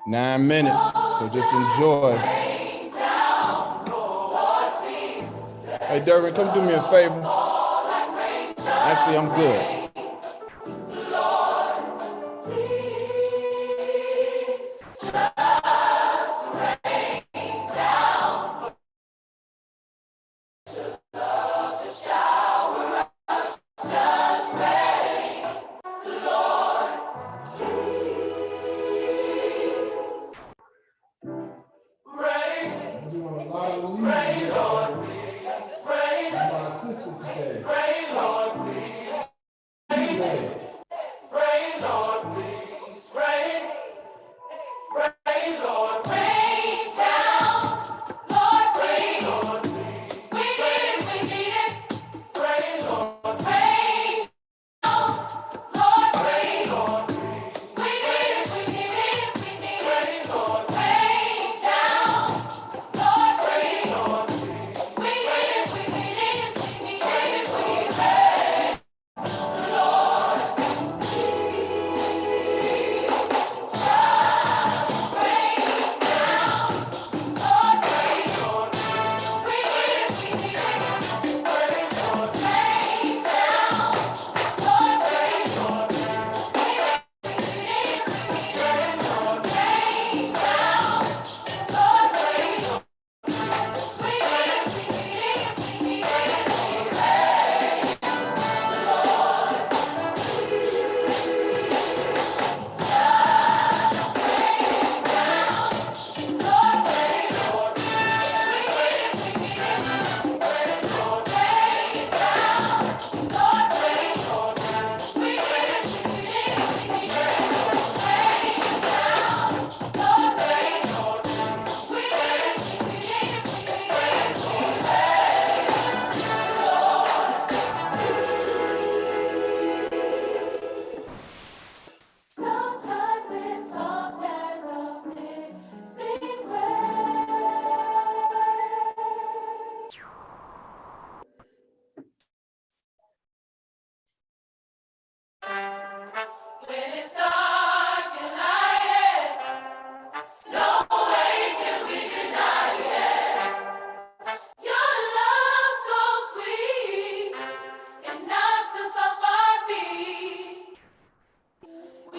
9 minutes, so just enjoy. Hey, Dervin, come do me a favor. Actually, I'm good.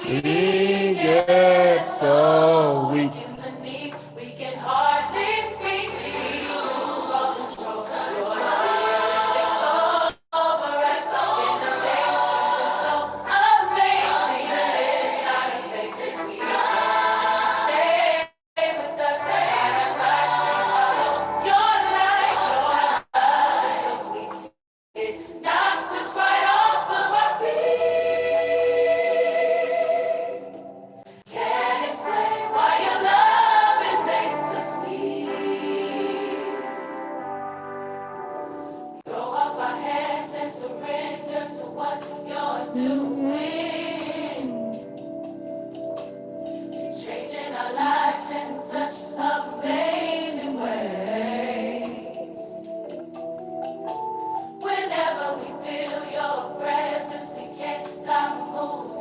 We get so weak. We can hardly speak. We lose all control. Your spirit takes over us in the day. It's so amazing. It's not amazing. We stay with us by our side. Follow your light. Your love is so sweet. It knocks us right off of our feet. Can't explain why your love, it makes us weak. Throw up our hands and surrender to what you're doing. It's changing our lives in such amazing ways. Whenever we feel your presence, we can't stop moving.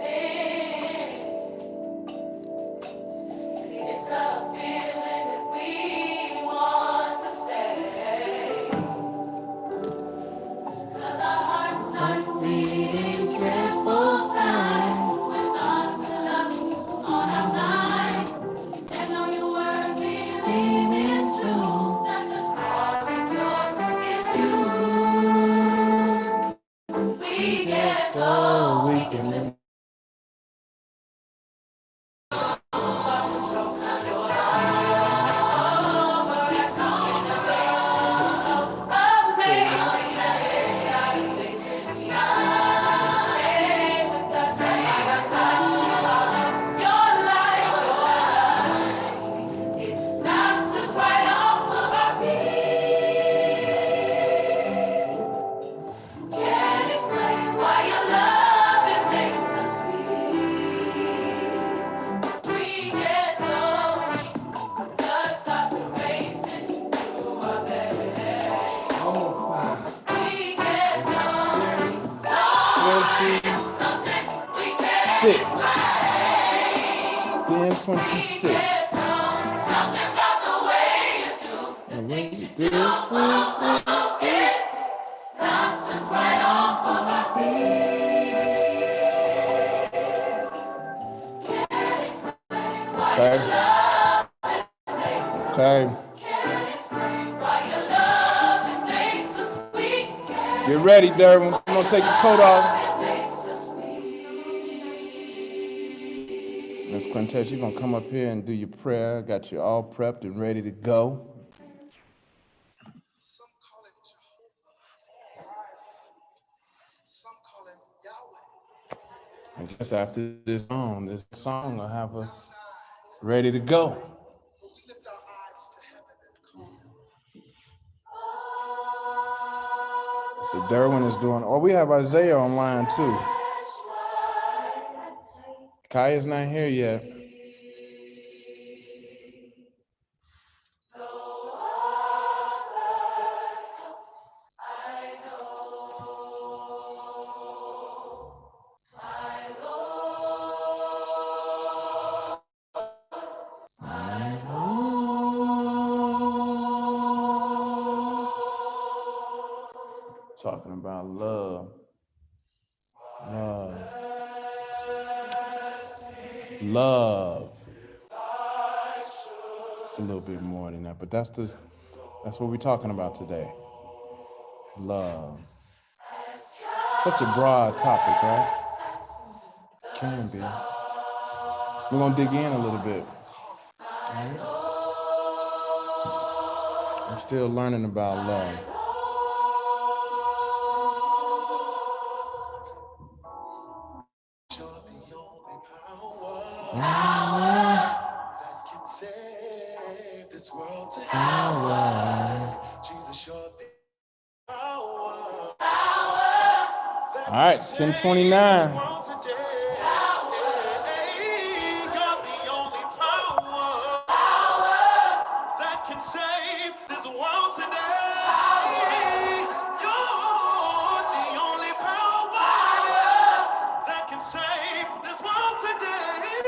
It's a feeling that we want to stay. 'Cause our heart starts beating triple time. With thoughts of love on our mind. We stand on your word, believe it's true. That the cause of cure is you. We get so weak and then 26. Something about the way you do. The things you do. Knocks us right off of our Okay. Okay. Get ready, Derwin. I'm gonna take your coat off. Miss Quintess, you're gonna come up here and do your prayer. Got you all prepped and ready to go. Some call him Jehovah. Some call him Yahweh. I guess after this song will have us ready to go. But we lift our eyes to heaven and call him. So Derwin is doing, oh, we have Isaiah online too. Kaya's not here yet. Talking about love. Love. Love. It's a little bit more than that, but that's what we're talking about today. Love. Such a broad topic, right? Can be. We're gonna dig in a little bit. Right? I'm still learning about love. You're the only power that can save this world today. Jesus, you're the power that All right, can save 1029. this world today. You're the only power that can save this world today. You're the only power that can save this world today.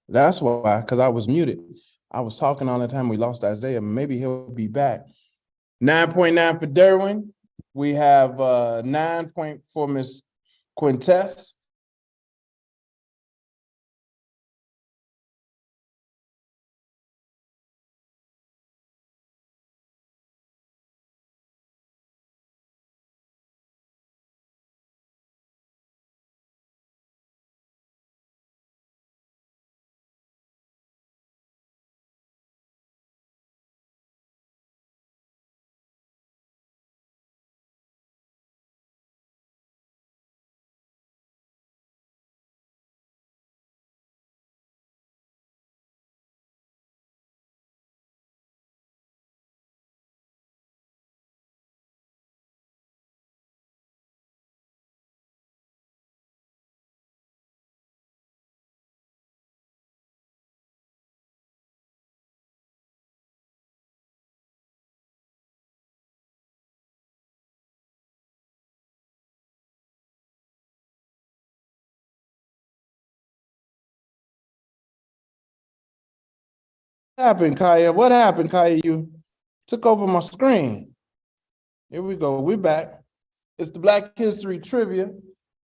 That's why, because I was muted. I was talking all the time. We lost Isaiah. Maybe he'll be back. 9.9 for Derwin. We have 9 point for Miss Quintess. What happened, Kaya? What happened, Kaya? You took over my screen. Here we go. We're back. It's the Black History Trivia.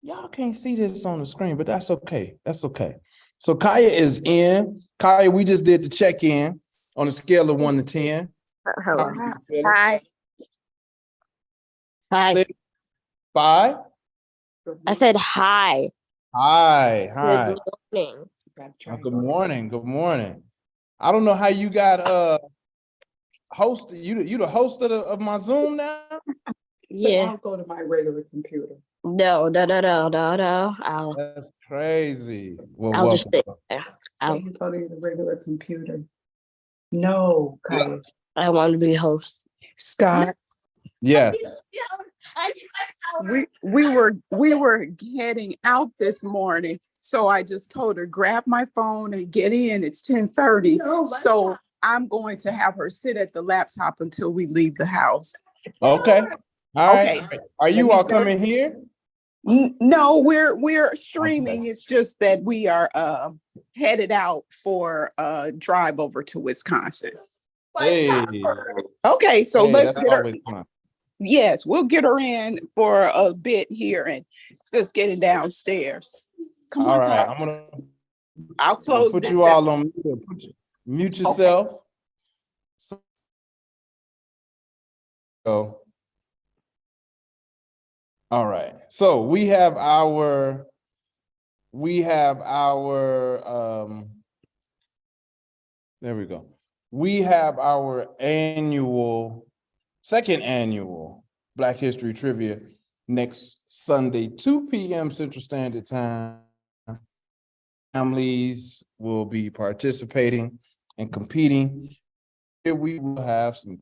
Y'all can't see this on the screen, but that's okay. That's okay. So Kaya is in. Kaya, we just did the check-in on a scale of 1 to 10. How are you feeling? Hi. Hi. Say 5. I said hi. Hi. Hi. Good morning. Good morning. Good morning. I don't know how you got host. You the host of my Zoom now? So Yeah. I'll go to my regular computer. No. I'll That's crazy. Well, I'll just welcome. sit there. So you go to your regular computer. No, Kyle. I want to be host. Scott, Yes. we were heading out this morning, so I just told her grab my phone and get in. It's 10:30, so I'm going to have her sit at the laptop until we leave the house. Okay. All right. Okay. Are you Let me all start. coming here? No, we're streaming. It's just that we are headed out for a drive over to Wisconsin. Hey. Okay, so Hey, let's that's get her. always fun. Yes, we'll get her in for a bit here and just getting downstairs. Come All on, right. Todd. I'm gonna I'll close put this you out. all on mute. Mute yourself. So, all right. So we have our there we go. We have our second annual Black History Trivia next Sunday, 2 p.m. Central Standard Time. Families will be participating and competing. Here we will have some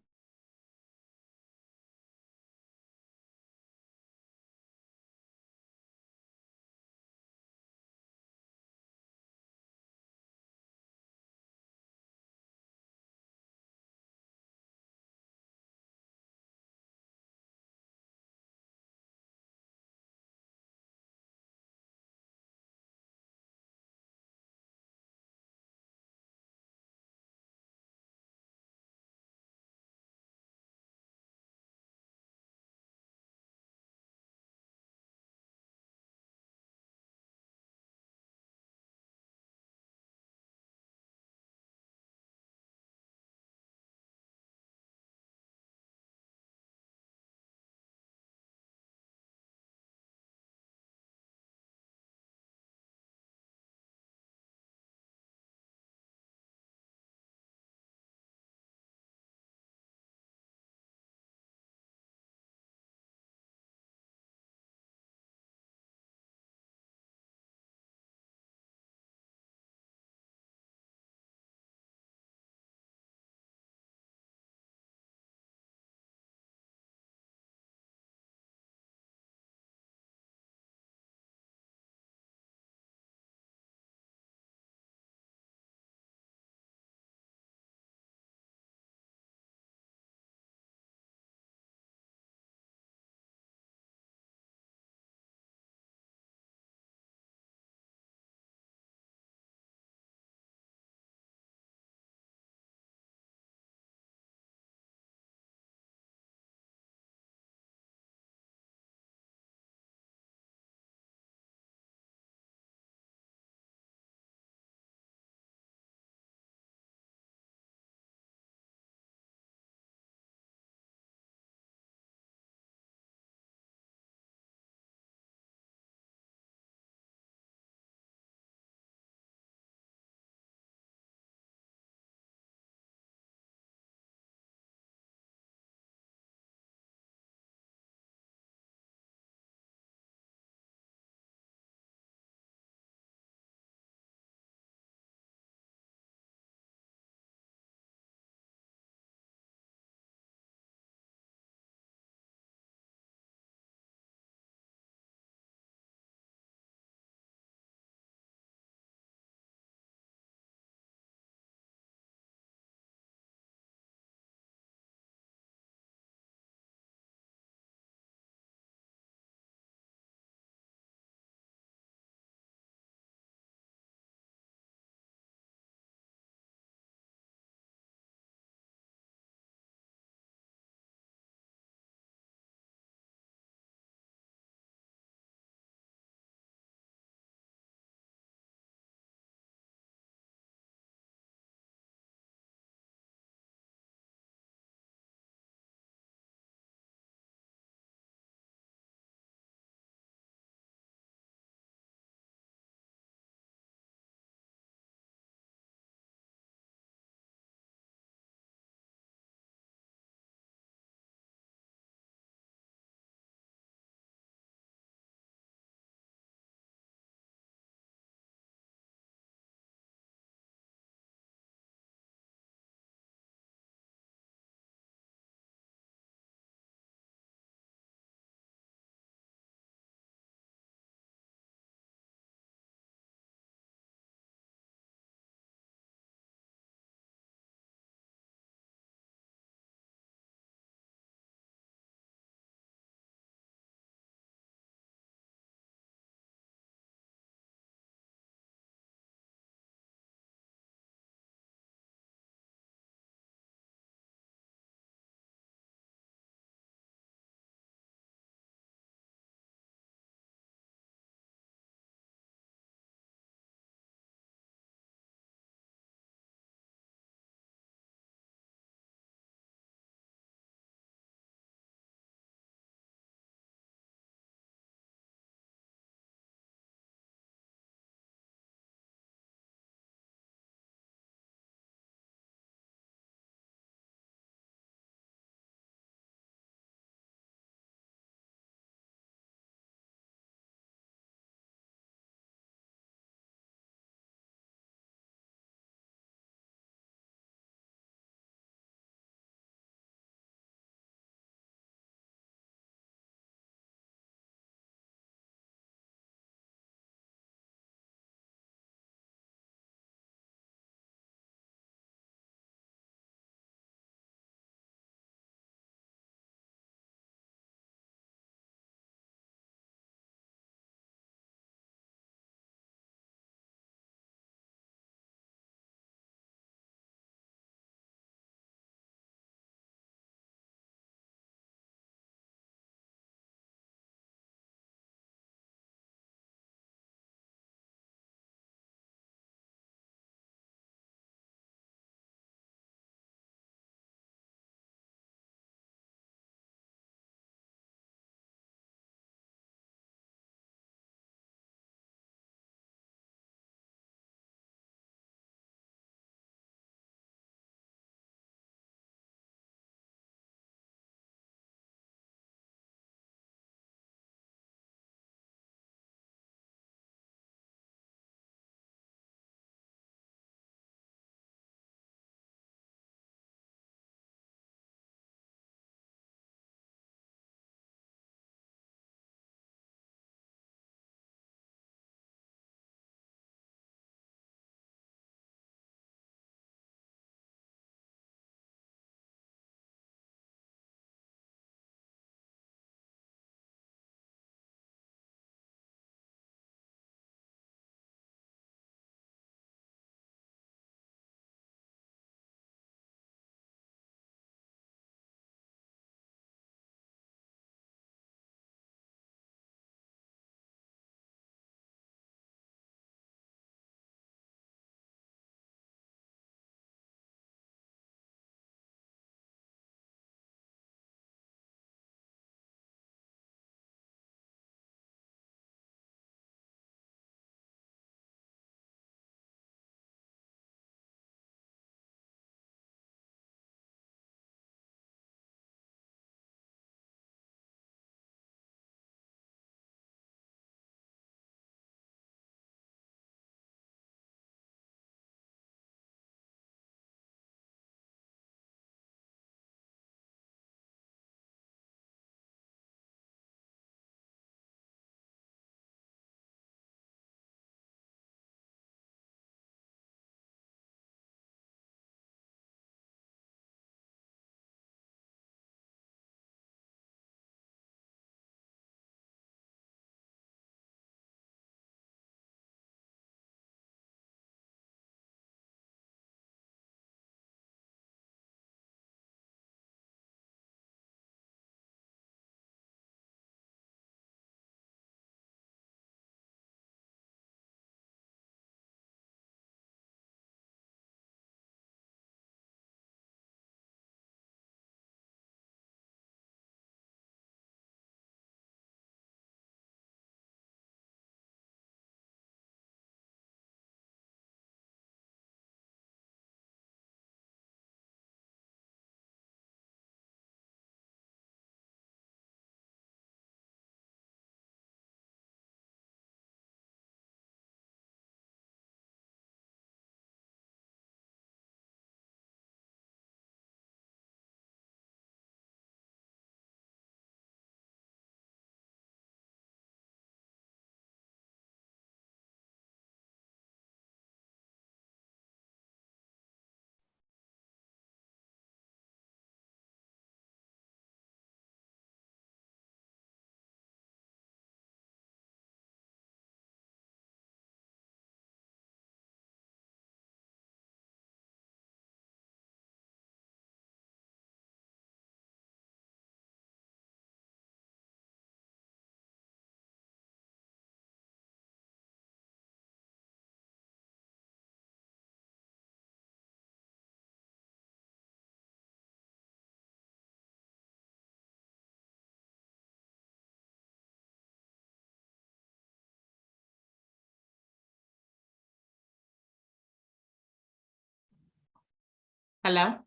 Hello?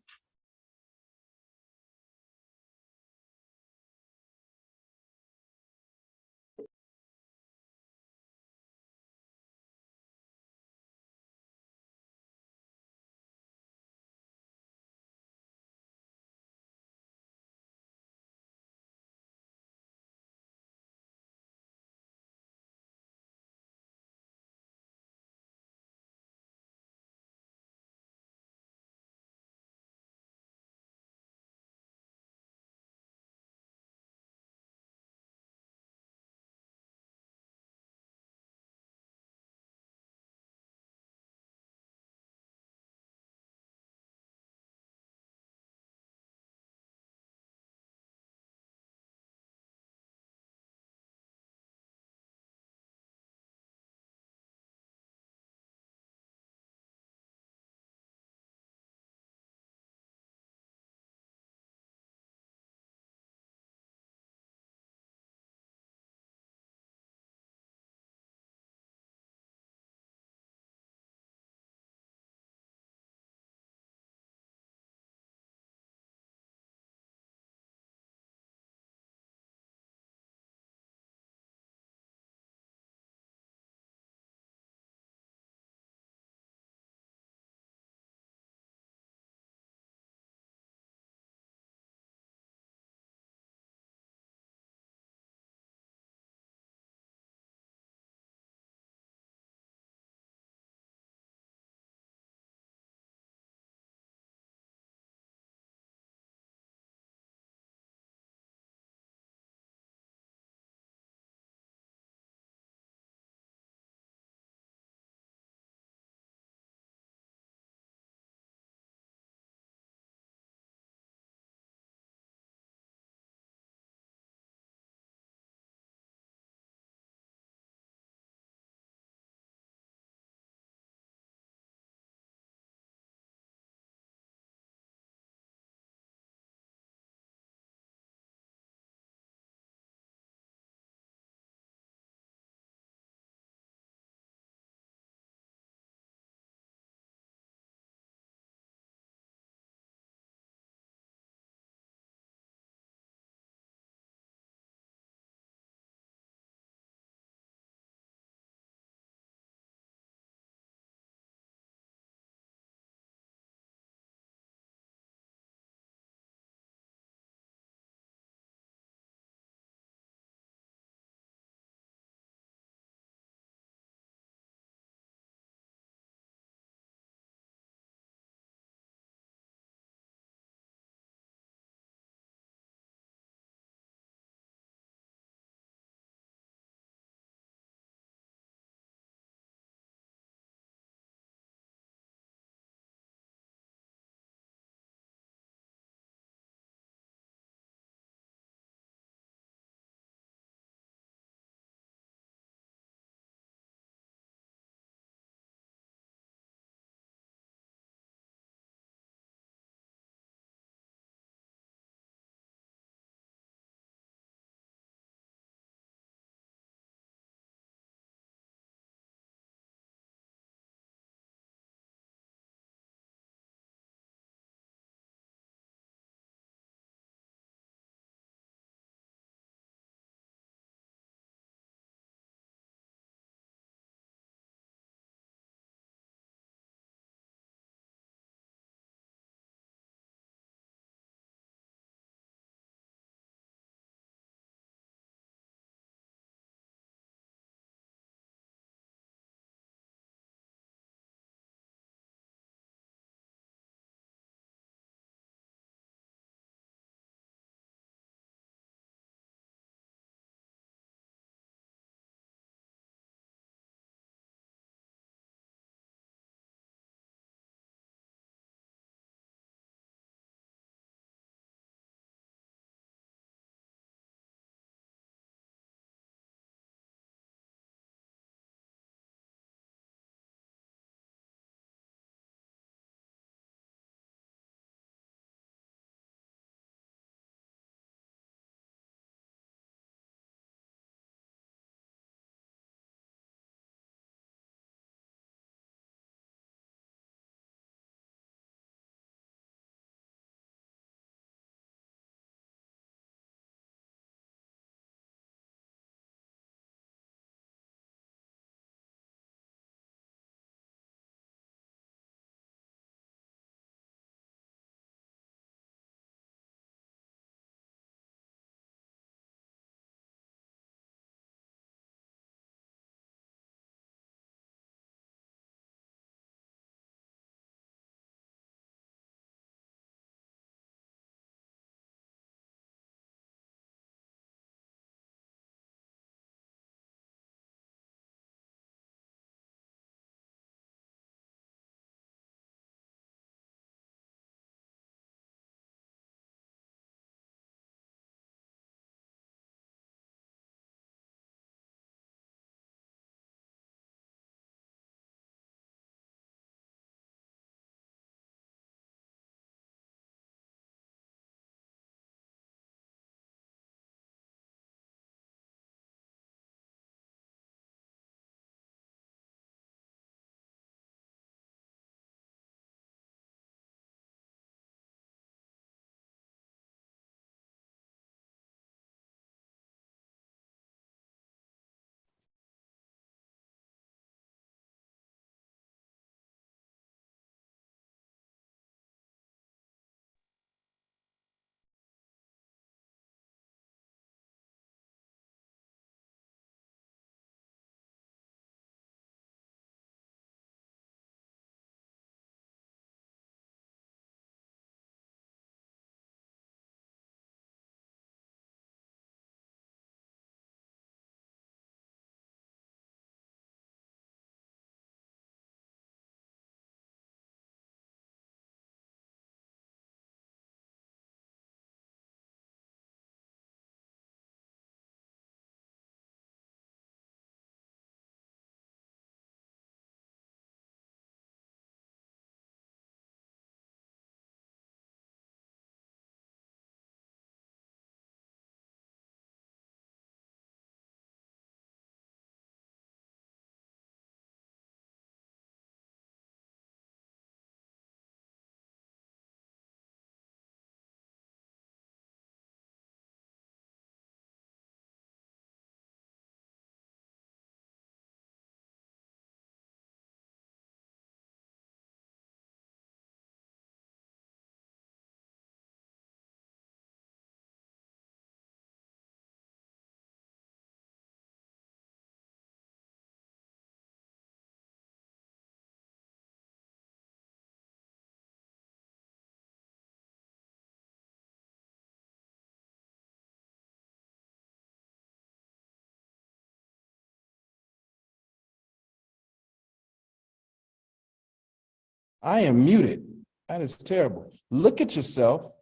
I am muted. That is terrible. Look at yourself.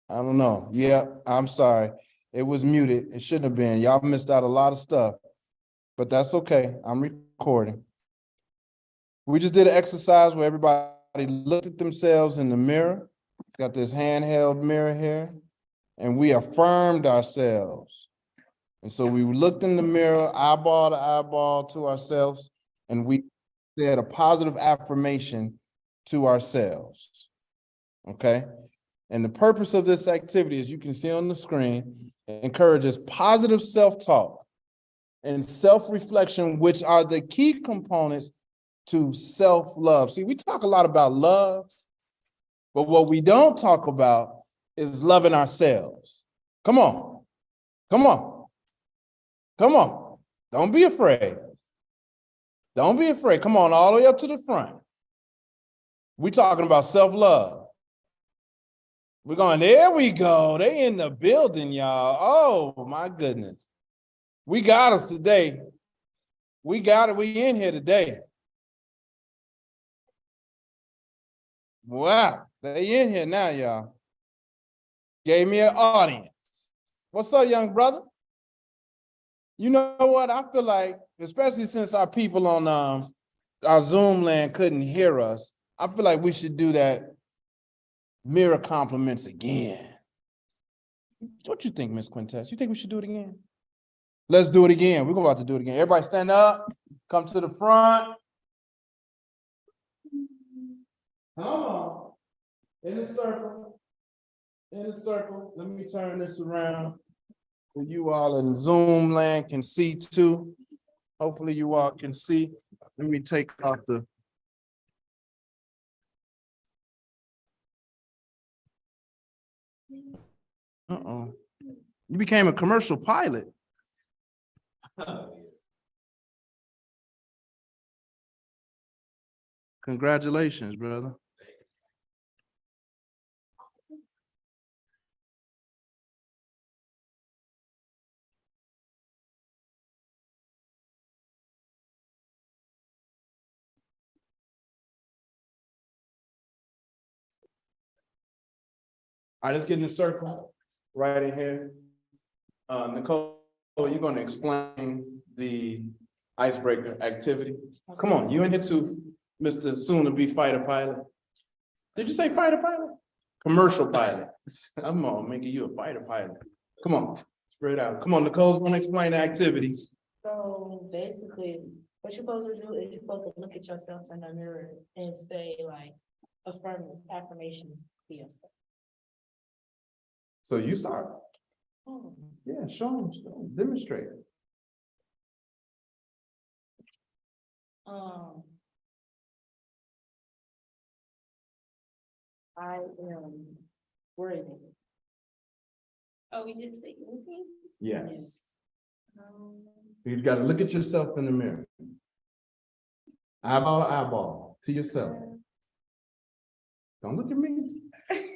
I don't know. Yeah, I'm sorry. It was muted. It shouldn't have been. Y'all missed out a lot of stuff, but that's okay. I'm recording. We just did an exercise where everybody looked at themselves in the mirror. Got this handheld mirror here, and we affirmed ourselves. And so we looked in the mirror, eyeball to eyeball to ourselves, and we said a positive affirmation to ourselves. Okay? And the purpose of this activity, as you can see on the screen, encourages positive self-talk and self-reflection, which are the key components to self-love. See, we talk a lot about love, but what we don't talk about is loving ourselves. Come on. Come on. Come on. Don't be afraid. Don't be afraid. Come on, all the way up to the front. We're talking about self-love. We're going, there we go. They in the building, y'all. Oh, my goodness. We got us today. We got it. We in here today. Wow. They in here now, y'all. Gave me an audience. What's up, young brother? You know what? I feel like, especially since our people on our Zoom land couldn't hear us, I feel like we should do that mirror compliments again. What you think, Miss Quintess? You think we should do it again? Let's do it again. We're about to do it again. Everybody stand up, come to the front. Come on. In a circle. In a circle. Let me turn this around so you all in Zoom land can see too. Hopefully you all can see. Let me take off the. Uh-oh. You became a commercial pilot. Congratulations, brother. All right, let's get in the circle right in here. Nicole, you're going to explain the icebreaker activity. Come on, you in here too, Mr. Soon-to-be fighter pilot. Did you say fighter pilot? Commercial pilot. I'm on making you a fighter pilot. Come on, spread out. Come on, Nicole's going to explain the activity. So basically, what you're supposed to do is you're supposed to look at yourself in the mirror and say like affirming affirmations to yourself. So you start. Yeah, show them, demonstrate. I am worthy. Oh, we did say anything? Yes. You got to look at yourself in the mirror. Eyeball to eyeball to yourself. Don't look at me.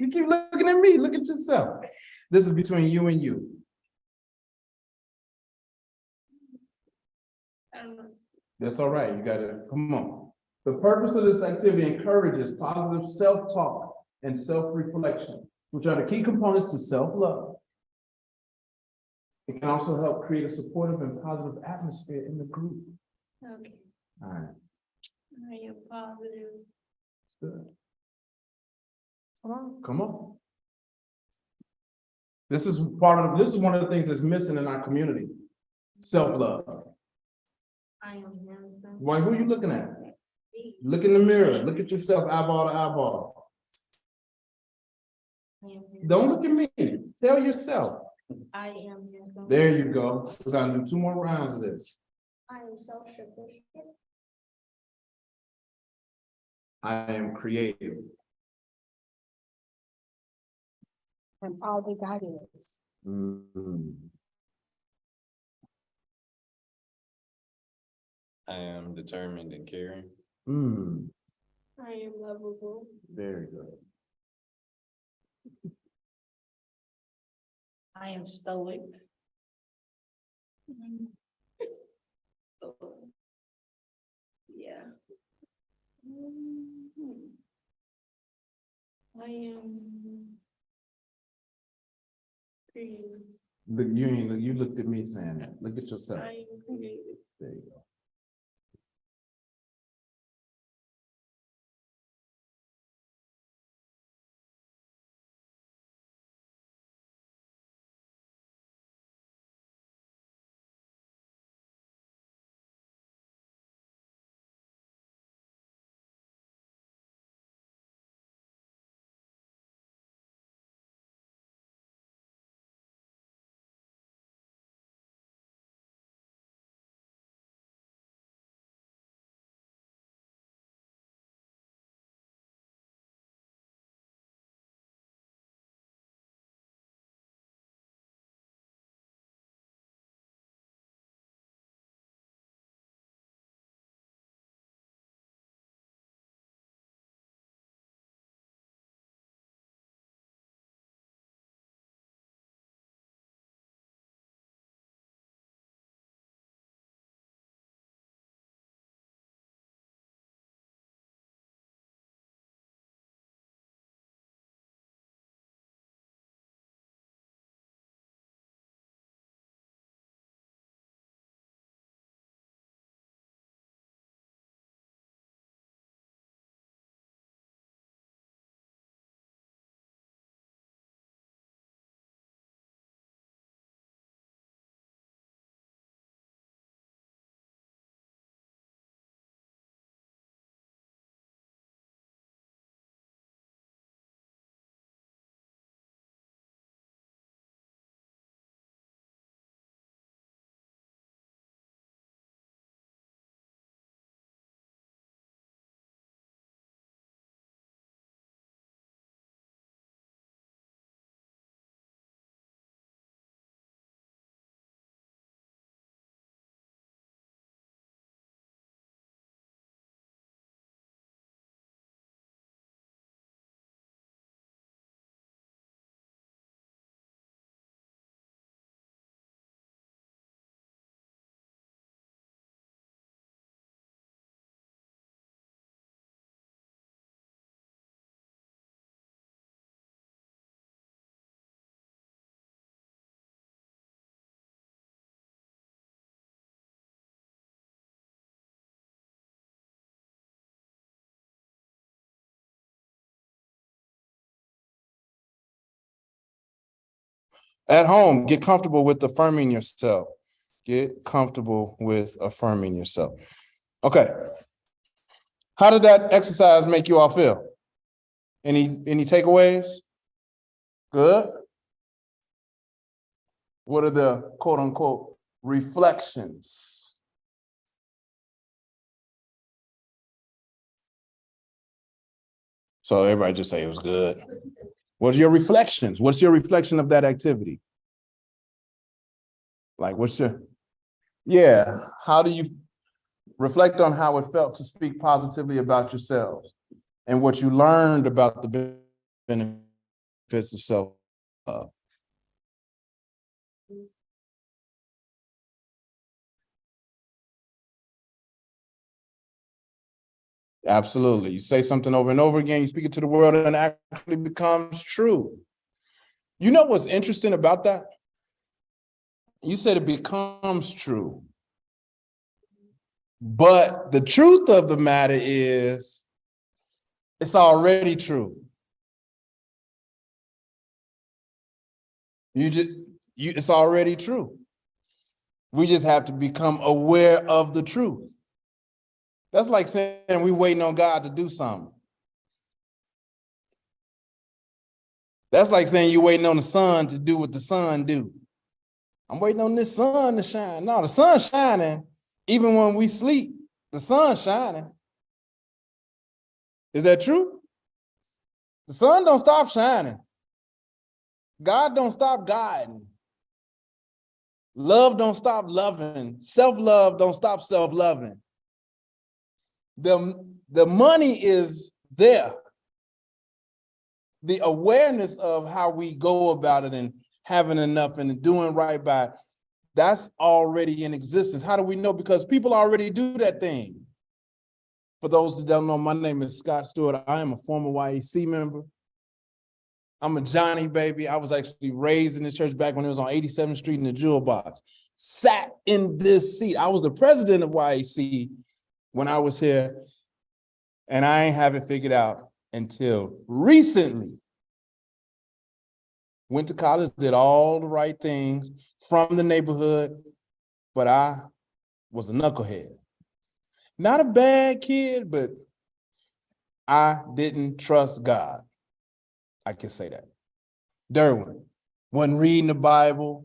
You keep looking at me. Look at yourself. This is between you and you. That's all right. You got to come on. The purpose of this activity encourages positive self-talk and self-reflection, which are the key components to self-love. It can also help create a supportive and positive atmosphere in the group. Okay. All right. I am positive. Good. Come on. This is one of the things that's missing in our community. Self-love. I am handsome. Why, who are you looking at? Look in the mirror. Look at yourself eyeball to eyeball. Don't look at me. Tell yourself. I am handsome. There you go. We're gonna do 2 more rounds of this. I am self-sufficient. I am creative. And all the guidance. I am determined and caring. I am lovable. Very good. I am stoic. Yeah. I am creative. Look, you looked at me saying that. Look at yourself. I am creative. There you go. At home, get comfortable with affirming yourself. Get comfortable with affirming yourself. Okay. How did that exercise make you all feel? Any takeaways? Good. What are the quote unquote reflections? So everybody just say it was good. What's your reflections? What's your reflection of that activity? Like how do you reflect on how it felt to speak positively about yourselves and what you learned about the benefits of self-love? Absolutely. You say something over and over again, you speak it to the world, and it actually becomes true. You know what's interesting about that? You said it becomes true. But the truth of the matter is, it's already true. It's already true. We just have to become aware of the truth. That's like saying we waiting on God to do something. That's like saying you're waiting on the sun to do what the sun do. I'm waiting on this sun to shine. No, the sun's shining. Even when we sleep, the sun's shining. Is that true? The sun don't stop shining. God don't stop guiding. Love don't stop loving. Self-love don't stop self-loving. The money is there. The awareness of how we go about it and having enough and doing right by, that's already in existence. How do we know? Because people already do that thing. For those who don't know, my name is Scott Stewart. I am a former YAC member. I'm a Johnny baby. I was actually raised in this church back when it was on 87th Street in the Jewel Box. Sat in this seat. I was the president of YAC when I was here, and I ain't have it figured out until recently. Went to college, did all the right things from the neighborhood, but I was a knucklehead. Not a bad kid, but I didn't trust God. I can say that. Derwin wasn't reading the Bible,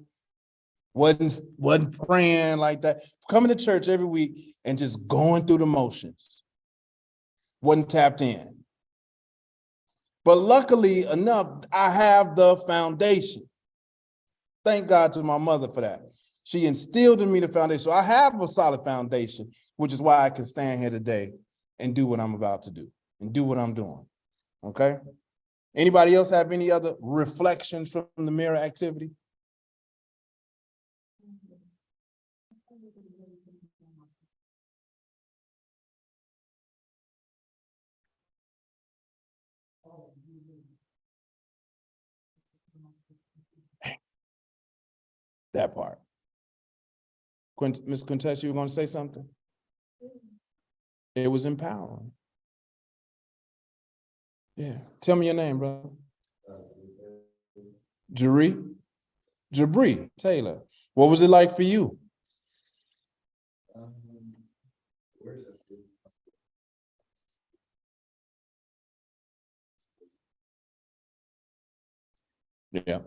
wasn't praying like that. Coming to church every week and just going through the motions. Wasn't tapped in. But luckily enough, I have the foundation. Thank God to my mother for that. She instilled in me the foundation. So I have a solid foundation, which is why I can stand here today and do what I'm about to do and do what I'm doing. Okay? Anybody else have any other reflections from the mirror activity? That part. Ms. Quintessa, you were going to say something? It was empowering. Yeah. Tell me your name, brother. Jabri Taylor. What was it like for you? Yeah.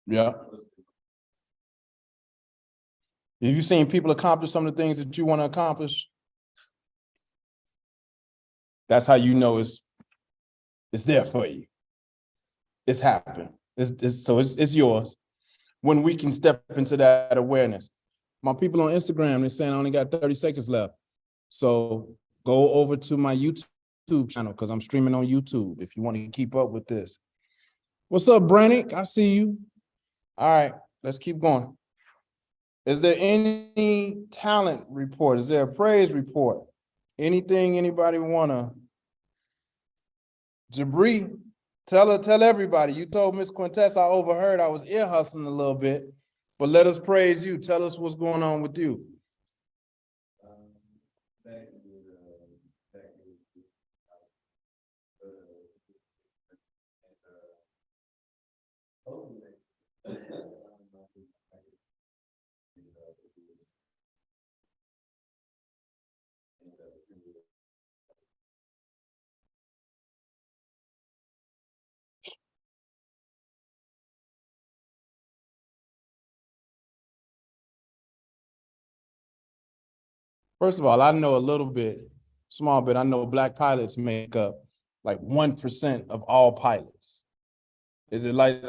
Yeah. Have you seen people accomplish some of the things that you want to accomplish? That's how you know it's there for you. It's happening. It's yours. When we can step into that awareness. My people on Instagram, they're saying I only got 30 seconds left. So go over to my YouTube channel because I'm streaming on YouTube if you want to keep up with this. What's up, Brannick? I see you. All right, let's keep going. Is there any talent report? Is there a praise report? Anything anybody wanna? Jabri, tell everybody. You told Miss Quintessa I overheard. I was ear hustling a little bit, but let us praise you. Tell us what's going on with you. First of all, I know a little bit, small bit. I know black pilots make up like 1% of all pilots. Is it like?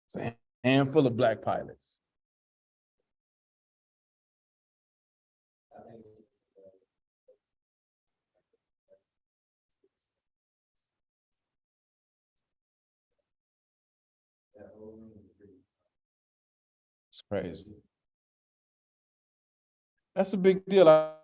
It's a handful of black pilots. It's crazy. That's a big deal.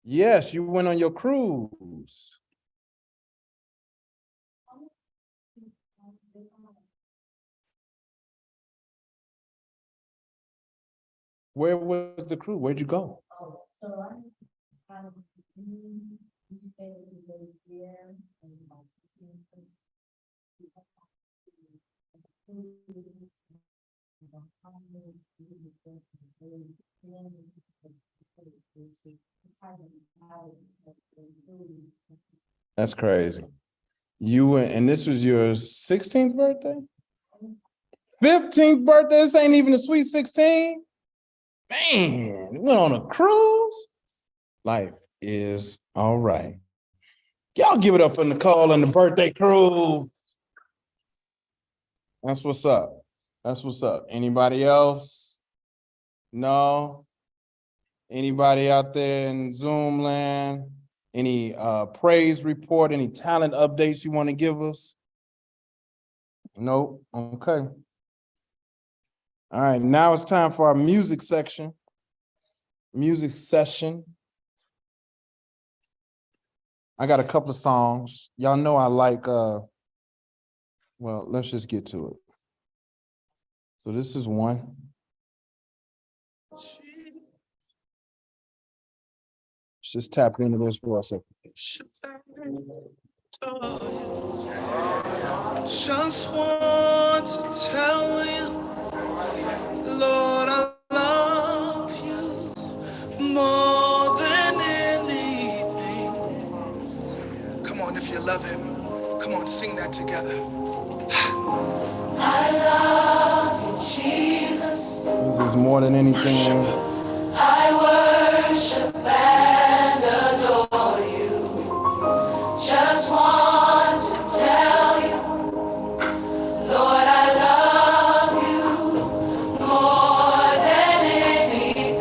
Yes, you went on your cruise. Where was the crew? Where'd you go? Oh, so I kind of, we stayed with the year and like. That's crazy. You went, and this was your 16th birthday? 15th birthday? This ain't even a sweet 16? Man, you went on a cruise? Life is all right. Y'all give it up for Nicole and the birthday crew. That's what's up. That's what's up. Anybody else? No? Anybody out there in Zoom land? Any praise report, any talent updates you want to give us? Nope. Okay. All right, now it's time for our music section. Music session. I got a couple of songs. Y'all know I like well, let's just get to it. So this is one. Let's just tap into this for a second. Just want to tell you, Lord, I love you more than anything. Come on, if you love him, come on, sing that together. I love you, Jesus. This is more than anything. I worship and adore you. Just want to tell you, Lord, I love you more than anything.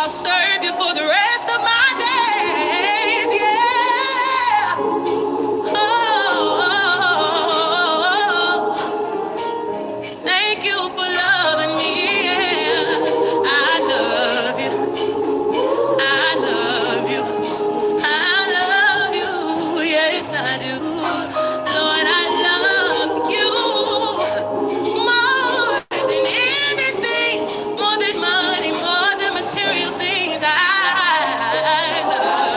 I'll serve you for the rest of my days. Yeah. Oh, thank you for loving me. Yeah. I love you. I love you. I love you. Yes, I do. Lord, I love you more than anything, more than money, more than material things. I love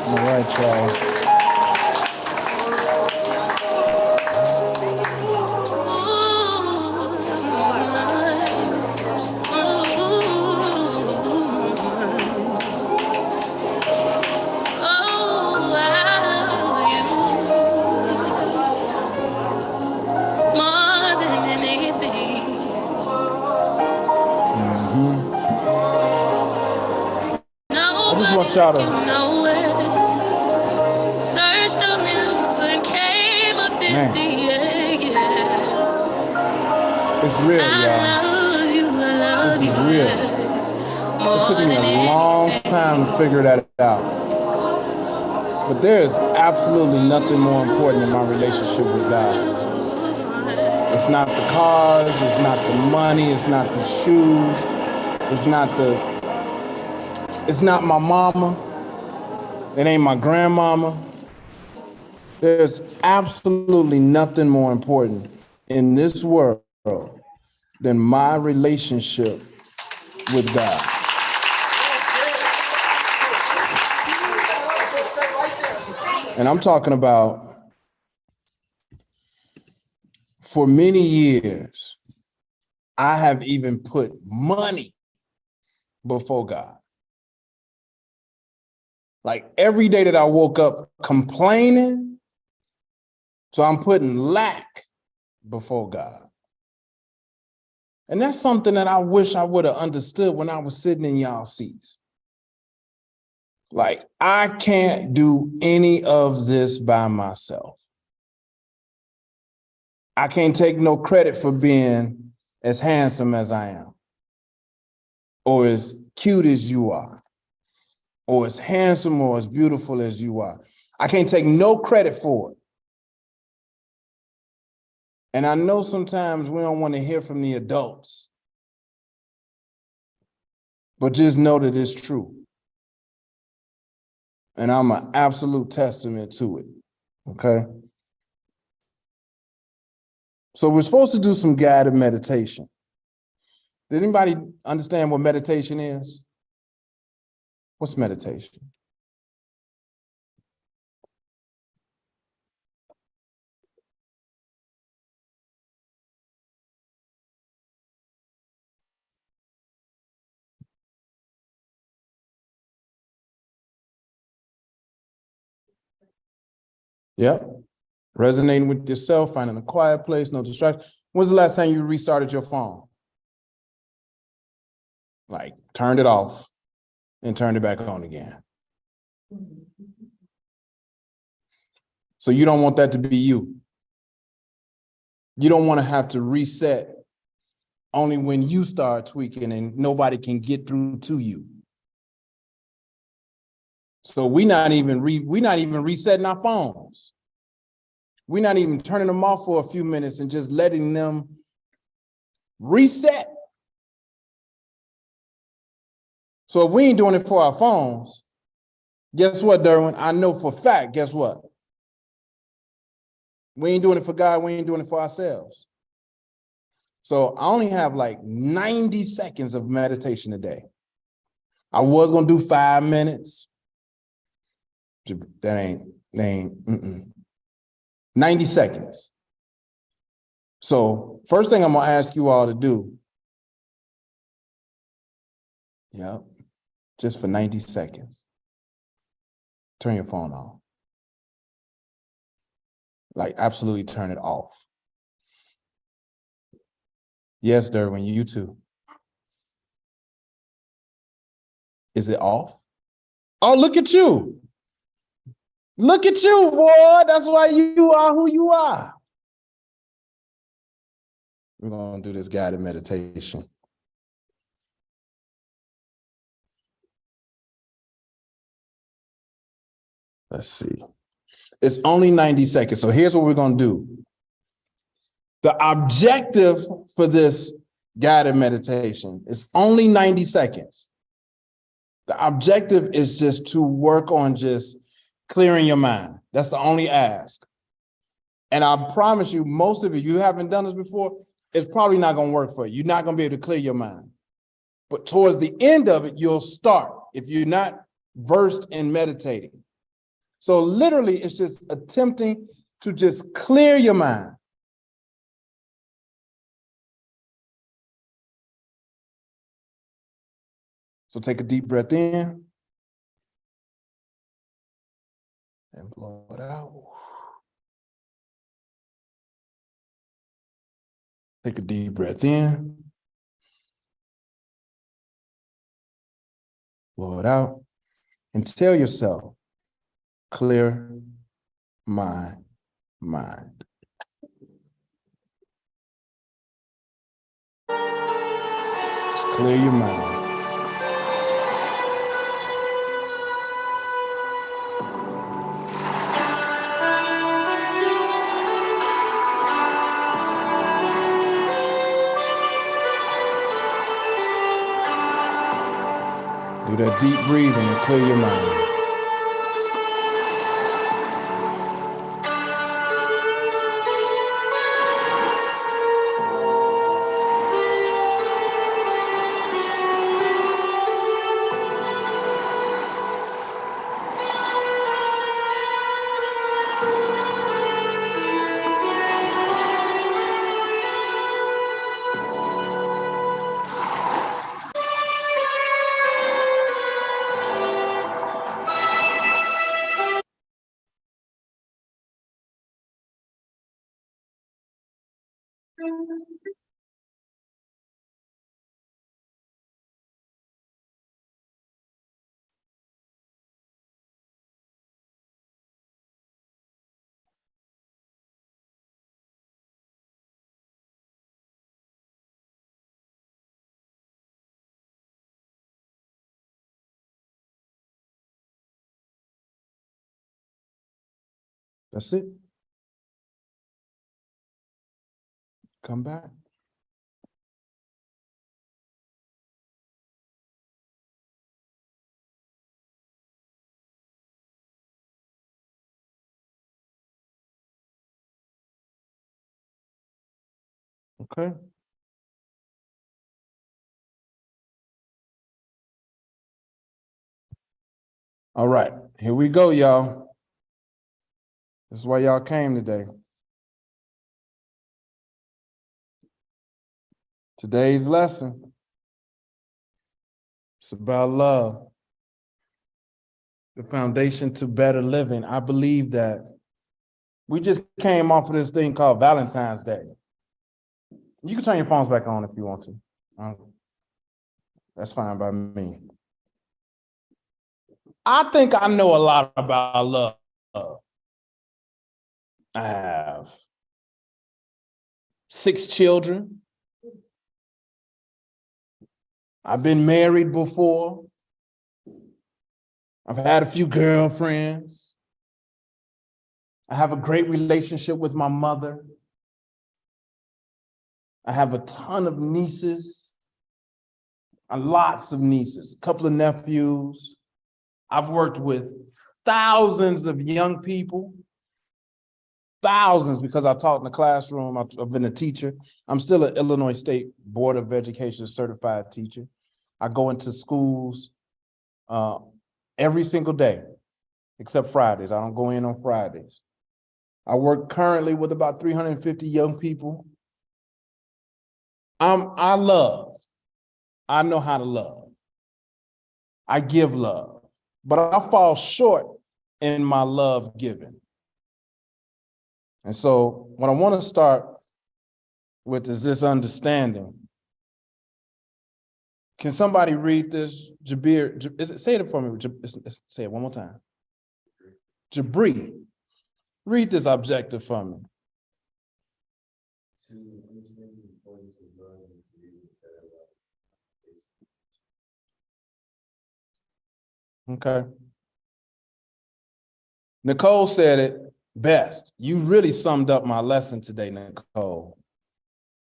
All right, y'all. I just want y'all to, man, it's real, y'all. This is real. It took me a long time to figure that out. But there is absolutely nothing more important in my relationship with God. It's not the cars, it's not the money, it's not the shoes, it's not my mama, it ain't my grandmama. There's absolutely nothing more important in this world than my relationship with God. And I'm talking about, for many years, I have even put money before God. Like every day that I woke up complaining, so I'm putting lack before God. And that's something that I wish I would have understood when I was sitting in y'all seats. Like, I can't do any of this by myself. I can't take no credit for being as handsome as I am, or as cute as you are, or as handsome or as beautiful as you are. I can't take no credit for it. And I know sometimes we don't want to hear from the adults, but just know that it's true. And I'm an absolute testament to it, okay? So we're supposed to do some guided meditation. Did anybody understand what meditation is? What's meditation? Yep. Resonating with yourself, finding a quiet place, no distraction. When's the last time you restarted your phone? Like turned it off and turned it back on again. So you don't want that to be you. You don't want to have to reset only when you start tweaking and nobody can get through to you. So we're not even resetting our phones. We're not even turning them off for a few minutes and just letting them reset. So if we ain't doing it for our phones, guess what, Derwin? I know for a fact, guess what? We ain't doing it for God, we ain't doing it for ourselves. So I only have like 90 seconds of meditation a day. I was gonna do 5 minutes. That ain't 90 seconds. So first thing I'm gonna ask you all to do, just for 90 seconds, turn your phone off. Like absolutely turn it off. Yes, Derwin, you too. Is it off? Oh, look at you. Look at you, boy. That's why you are who you are. We're going to do this guided meditation. Let's see. It's only 90 seconds. So here's what we're going to do. The objective for this guided meditation is only 90 seconds. The objective is just to work on just clearing your mind. That's the only ask. And I promise you, most of you haven't done this before, it's probably not going to work for you. You're not going to be able to clear your mind. But towards the end of it, you'll start if you're not versed in meditating. So literally, it's just attempting to just clear your mind. So take a deep breath in and blow it out. Take a deep breath in, blow it out, and tell yourself, clear my mind. Just clear your mind. Do that deep breathing and clear your mind. That's it. Come back. Okay. All right, here we go, y'all. This is why y'all came today. Today's lesson, it's about love, the foundation to better living. I believe that we just came off of this thing called Valentine's Day. You can turn your phones back on if you want to. That's fine by me. I think I know a lot about love. I have 6 children. I've been married before. I've had a few girlfriends. I have a great relationship with my mother. I have a ton of nieces, lots of nieces, a couple of nephews. I've worked with thousands of young people, thousands, because I taught in the classroom. I've been a teacher. I'm still an Illinois State Board of Education certified teacher. I go into schools every single day, except Fridays. I don't go in on Fridays. I work currently with about 350 young people. I love. I know how to love. I give love, but I fall short in my love giving. And so what I want to start with is this understanding Can somebody read this? Jabir, say it for me. Say it one more time. Jabri, read this objective for me. Okay. Nicole said it best. You really summed up my lesson today, Nicole.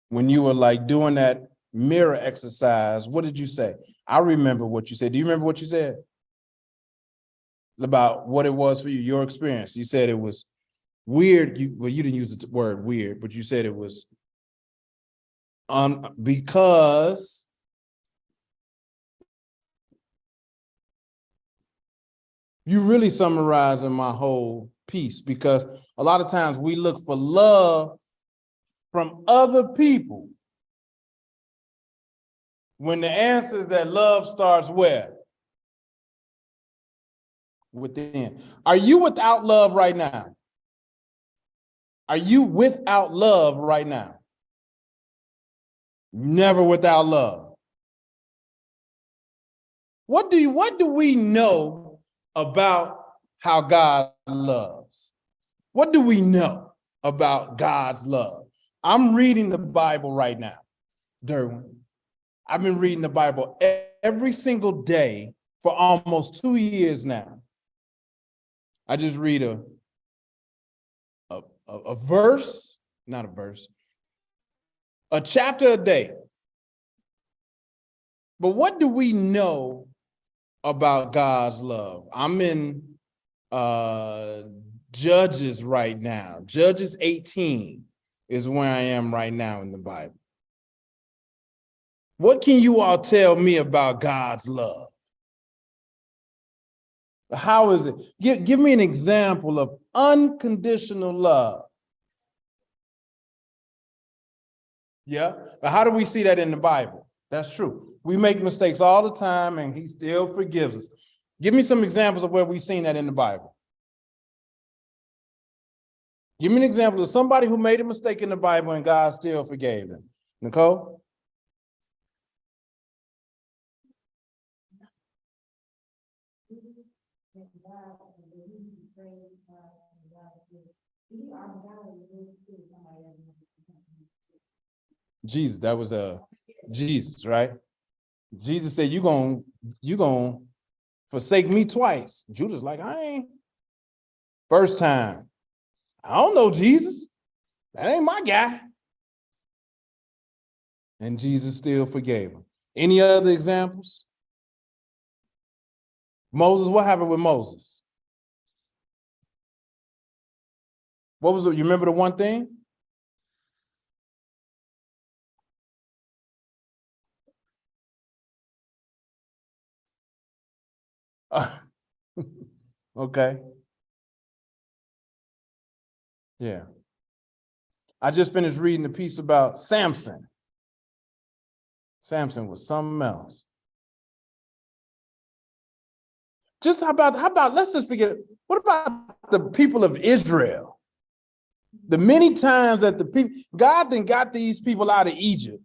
When you were like doing that mirror exercise, what did you say? I remember what you said. Do you remember what you said? About what it was for you, your experience. You said it was weird. You didn't use the word weird, but you said it was because you really summarizing my whole piece, because a lot of times we look for love from other people when the answer is that love starts where? Within. Are you without love right now? Are you without love right now? Never without love. What do we know about how God loves? What do we know about God's love? I'm reading the Bible right now, Derwin. I've been reading the Bible every single day for almost 2 years now. I just read a verse, not a verse, a chapter a day. But what do we know about God's love? I'm in Judges right now. Judges 18 is where I am right now in the Bible. What can you all tell me about God's love? How is it? Give me an example of unconditional love. Yeah, but how do we see that in the Bible? That's true. We make mistakes all the time and he still forgives us. Give me some examples of where we've seen that in the Bible. Give me an example of somebody who made a mistake in the Bible and God still forgave them. Nicole? Jesus, that was Jesus, right? Jesus said, you gonna forsake me twice. Judas like, I ain't. First time, I don't know Jesus. That ain't my guy. And Jesus still forgave him. Any other examples? Moses, what happened with Moses? What was it? You remember the one thing? Okay. Yeah. I just finished reading a piece about Samson. Samson was something else. Just how about, let's just forget, what about the people of Israel? The many times that the people, God then got these people out of Egypt.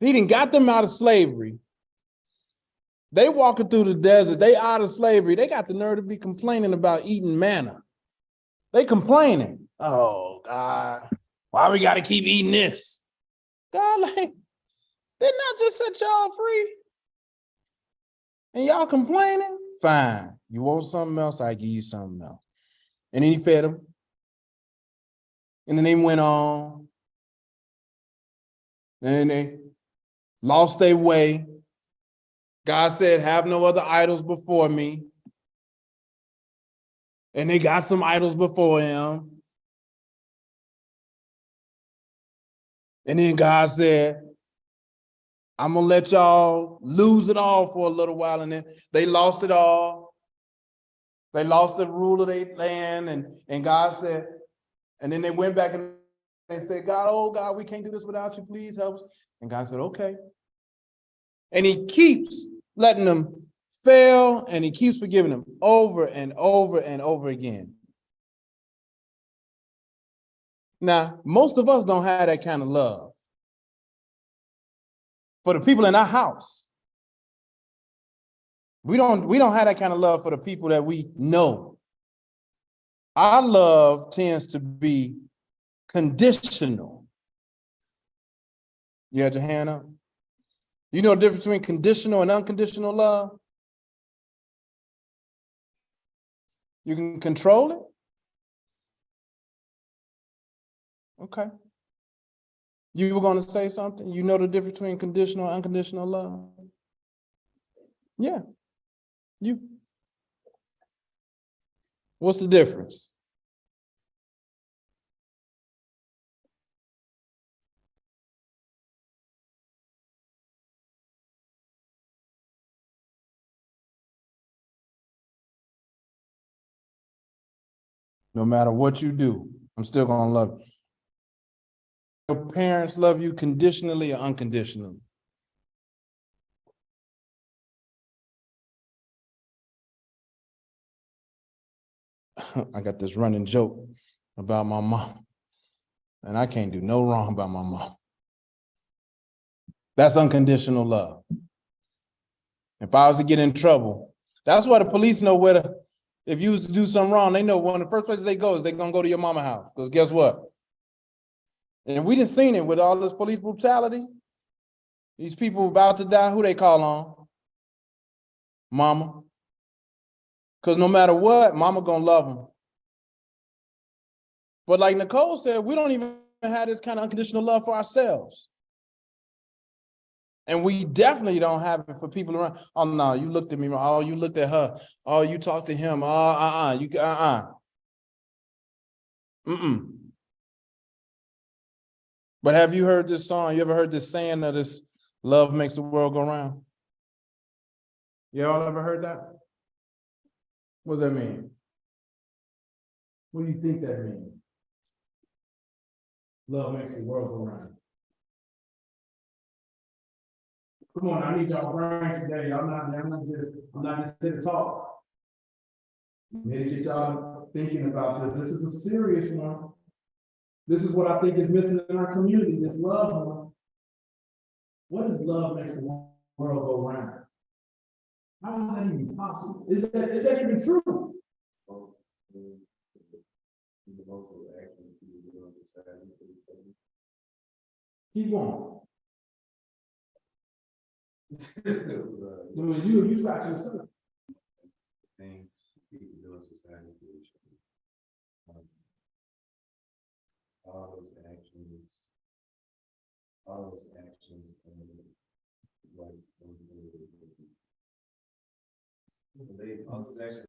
He done got them out of slavery. They walking through the desert, they out of slavery. They got the nerve to be complaining about eating manna. They complaining. Oh, God, why we got to keep eating this? God, like, didn't I just set y'all free? And y'all complaining? Fine. You want something else? I give you something else. And then he fed them. And then they went on. And they lost their way. God said, have no other idols before me. And they got some idols before him. And then God said, I'm going to let y'all lose it all for a little while. And then they lost it all. They lost the rule of their land. And God said, and then they went back and they said, God, oh God, we can't do this without you. Please help us. And God said, okay. And he keeps letting them fail, and he keeps forgiving them over and over and over again. Now, most of us don't have that kind of love. for the people in our house. We don't have that kind of love for the people that we know. Our love tends to be conditional. You had your hand up? You know the difference between conditional and unconditional love? You can control it? Okay. You were going to say something? You know the difference between conditional and unconditional love? Yeah. You. What's the difference? No matter what you do, I'm still gonna love you. Your parents love you conditionally or unconditionally? I got this running joke about my mom, and I can't do no wrong about my mom. That's unconditional love. If I was to get in trouble, that's why the police know where to, if you was to do something wrong, they know one of the first places they go is they're gonna go to your mama's house. Because guess what? And we done seen it with all this police brutality. These people about to die, who they call on? Mama. Because no matter what, mama gonna love them. But like Nicole said, we don't even have this kind of unconditional love for ourselves. And we definitely don't have it for people around. Oh no, you looked at me. Oh, you looked at her. Oh, you talked to him. Oh, Mm-mm. But have you heard this song? You ever heard this saying that this love makes the world go round? Y'all ever heard that? What does that mean? What do you think that means? Love makes the world go round. Come on, I need y'all brains today. I'm not just here to talk. I'm here to get y'all thinking about this. This is a serious one. This is what I think is missing in our community, this love one. What does love makes the world go round? How is that even possible? Is that even true? Keep on. You scratch yourself. Things people do in society to each other. All those actions all those actions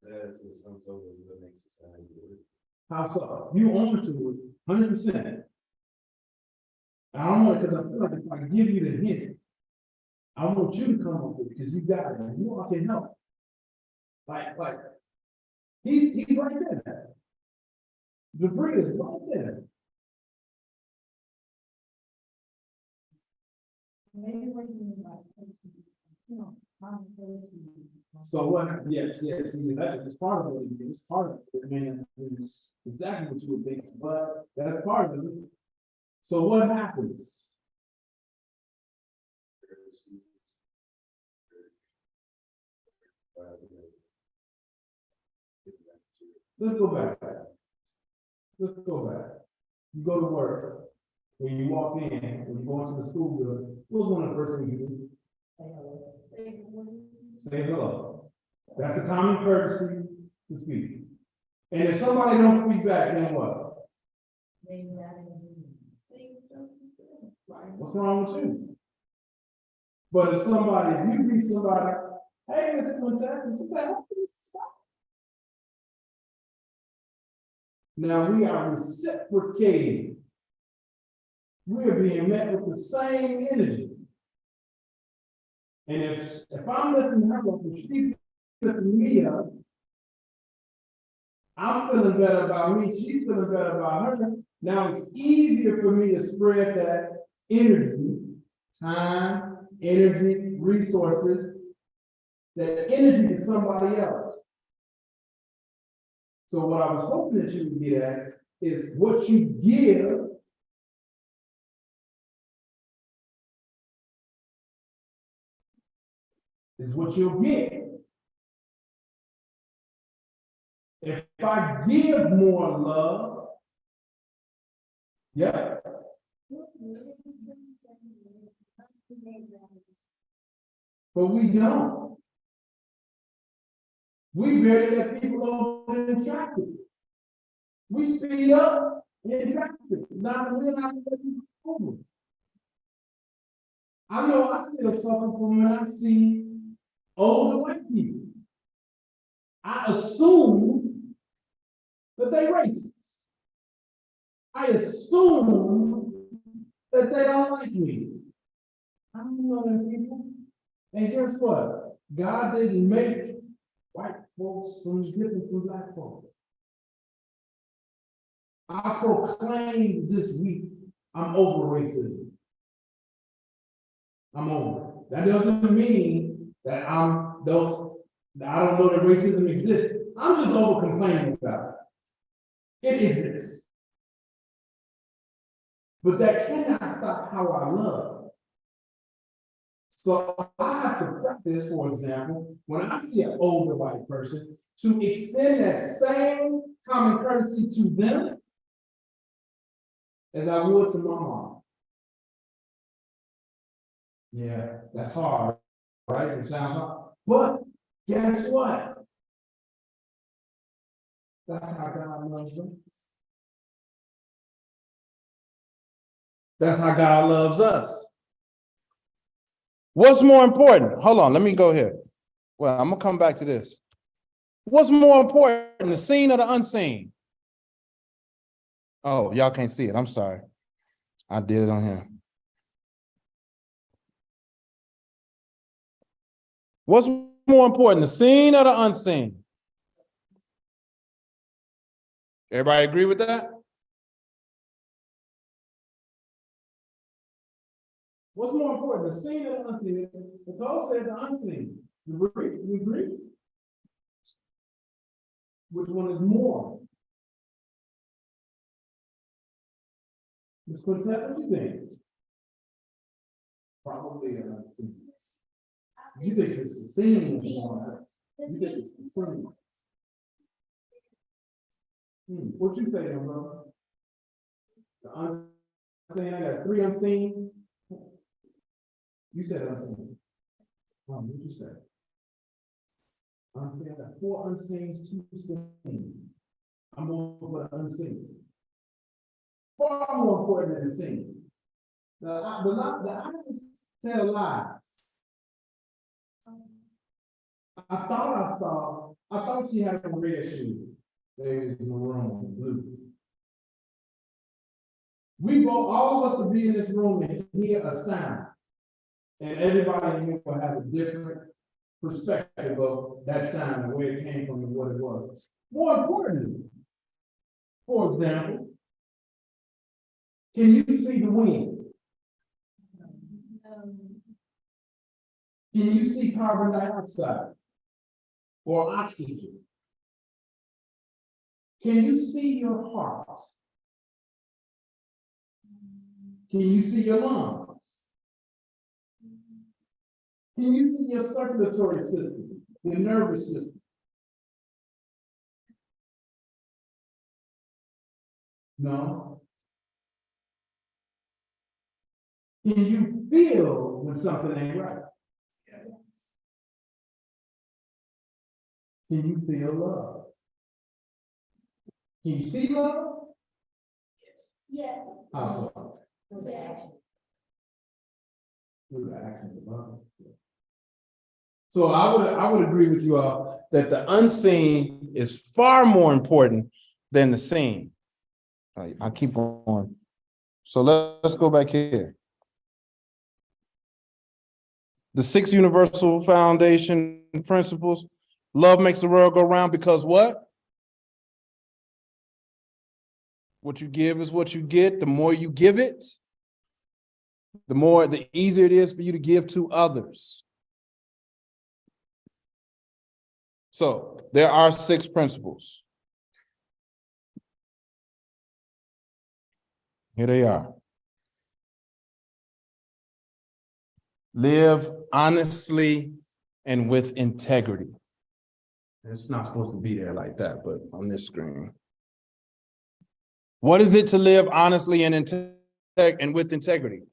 add to some sort of what makes society work. How so? You own to it, 100%. I don't know, because I feel like if I give you the hint, I want you to come up with it because you got it, and you all can help. Like, he's right there. Debris is right there. So what? Yes, that is part of it. It's part of it. I mean, it's exactly what you would think, but that's part of it. So what happens? Let's go back. You go to work. When you walk in, when you go into the school building, what's one of the first things you do? Say hello. That's the common courtesy to speak. And if somebody don't speak back, then what? What's wrong with you? But if you meet somebody, hey, Mr. Quintet, now we are reciprocating. We're being met with the same energy. And if I'm lifting her up and she's lifting me up, I'm feeling better about me, she's feeling better about her. Now it's easier for me to spread that energy, time, energy, resources, that energy to somebody else. So what I was hoping that you would get at is what you give is what you'll get. If I give more love, yeah. But we don't. We barely let people over in traffic. We speed up in traffic. Now we're not letting people over. I know I still suffer from when I see older white people. I assume that they racist. I assume that they don't like me. I don't know them people. And guess what? God didn't make white folks from different from black folks. I proclaimed this week, I'm over racism. I'm over it. That doesn't mean that I don't know that racism exists. I'm just over complaining about it. It exists. But that cannot stop how I love. So I have to practice, for example, when I see an older white person, to extend that same common courtesy to them as I would to my mom. Yeah, that's hard, right? It sounds hard. But guess what? That's how God loves us. That's how God loves us. What's more important? Hold on, let me go here. Well, I'm gonna come back to this. What's more important, the seen or the unseen? Oh, y'all can't see it. I'm sorry. I did it on here. What's more important, the seen or the unseen? Everybody agree with that? What's more important, the seen or the unseen? The code said the unseen. You agree? You agree? Which one is more? Ms. Quintessa, what do you think? Probably an unseen. You think it's the seen one? You think it's the seen? What you say, bro? The unseen, I got 3 unseen. You said unseen. What did you say? Unseen, I got 4 unseens, 2 seen. I'm going for the unseen. Far more important than the seen. The eyes tell lies. I thought she had a red shoe. They was in the room, blue. We both, all of us will be in this room and hear a sound. And everybody in here will have a different perspective of that sound and where it came from and what it was. More importantly, for example, can you see the wind? Can you see carbon dioxide or oxygen? Can you see your heart? Can you see your lungs? Can you see your circulatory system, your nervous system? No. Can you feel when something ain't right? Can you feel love? Can you see love? Yeah. How so? Yes. Through the action of love. So I would agree with you all that the unseen is far more important than the seen. All right, I'll keep on. So let's go back here. The 6 universal foundation principles. Love makes the world go round because what? What you give is what you get. The more you give it, the easier it is for you to give to others. So there are 6 principles. Here they are. Live honestly and with integrity. It's not supposed to be there like that, but on this screen. What is it to live honestly and with integrity?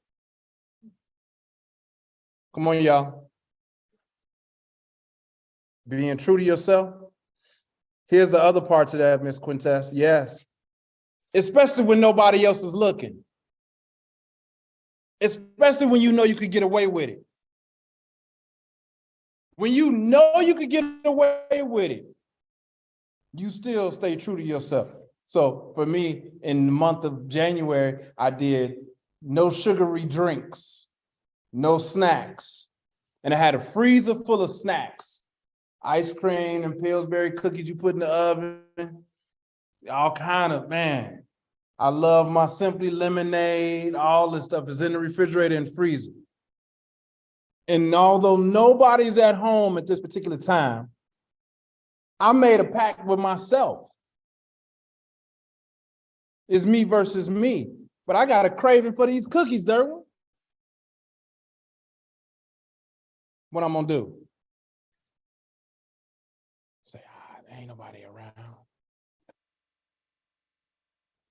Come on, y'all. Being true to yourself. Here's the other part to that, Miss Quintess. Yes. Especially when nobody else is looking. Especially when you know you could get away with it. When you know you could get away with it, you still stay true to yourself. So for me, in the month of January, I did no sugary drinks, no snacks. And I had a freezer full of snacks. Ice cream and Pillsbury cookies you put in the oven. All kind of, man. I love my Simply lemonade. All this stuff is in the refrigerator and freezer. And although nobody's at home at this particular time, I made a pact with myself. It's me versus me. But I got a craving for these cookies, Derwin. What I'm gonna do? Say, there ain't nobody around.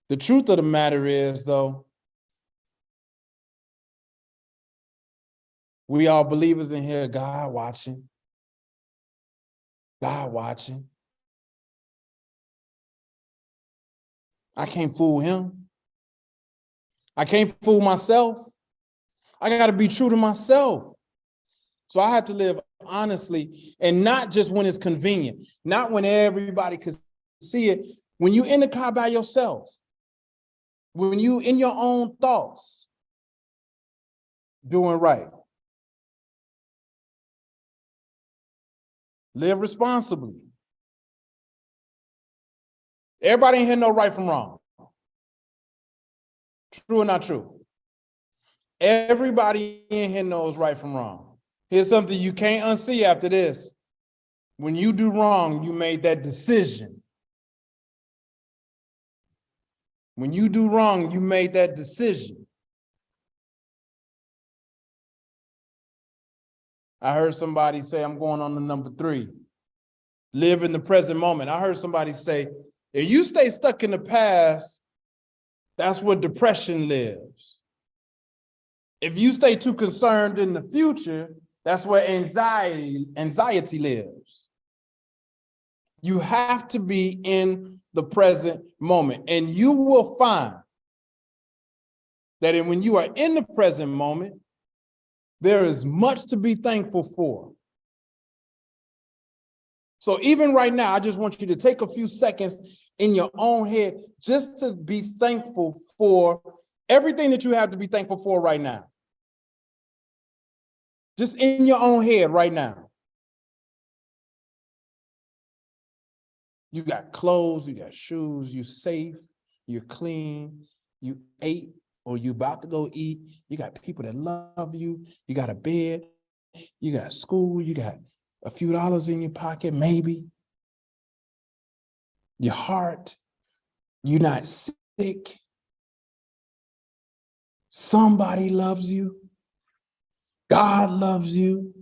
The truth of the matter is, though, we all believers in here, God watching. God watching. I can't fool him. I can't fool myself. I got to be true to myself. So I have to live honestly, and not just when it's convenient, not when everybody can see it. When you in the car by yourself, when you in your own thoughts, doing right. Live responsibly. Everybody in here know right from wrong. True or not true? Everybody in here knows right from wrong. Here's something you can't unsee after this. When you do wrong, you made that decision. When you do wrong, you made that decision. I heard somebody say, I'm going on to number 3. Live in the present moment. I heard somebody say, if you stay stuck in the past, that's where depression lives. If you stay too concerned in the future, that's where anxiety lives. You have to be in the present moment, and you will find that when you are in the present moment, there is much to be thankful for. So even right now, I just want you to take a few seconds in your own head just to be thankful for everything that you have to be thankful for right now. Just in your own head right now. You got clothes, you got shoes, you safe, you're clean, you ate or you about to go eat. You got people that love you. You got a bed, you got school, you got a few dollars in your pocket, maybe. Your heart, you're not sick. Somebody loves you. God loves you.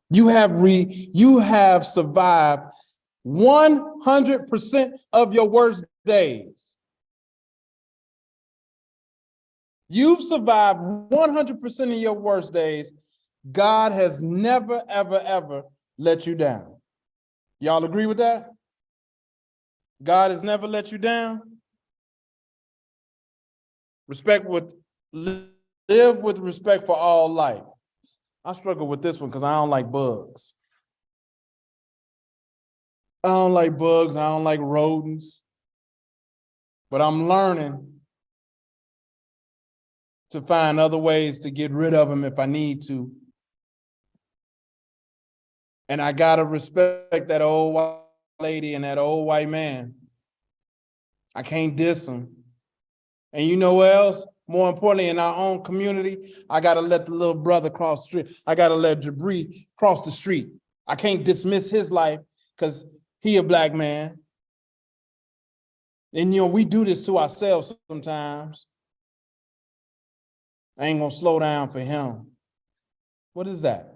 You have survived 100% of your worst days. You've survived 100% of your worst days. God has never, ever, ever let you down. Y'all agree with that? God has never let you down. Live with respect for all life. I struggle with this one because I don't like bugs. I don't like bugs. I don't like rodents. But I'm learning to find other ways to get rid of them if I need to. And I gotta respect that old white lady and that old white man. I can't diss them. And you know what else? More importantly, in our own community, I gotta let the little brother cross the street. I gotta let Jabri cross the street. I can't dismiss his life because he a black man. And we do this to ourselves sometimes. I ain't gonna slow down for him. What is that?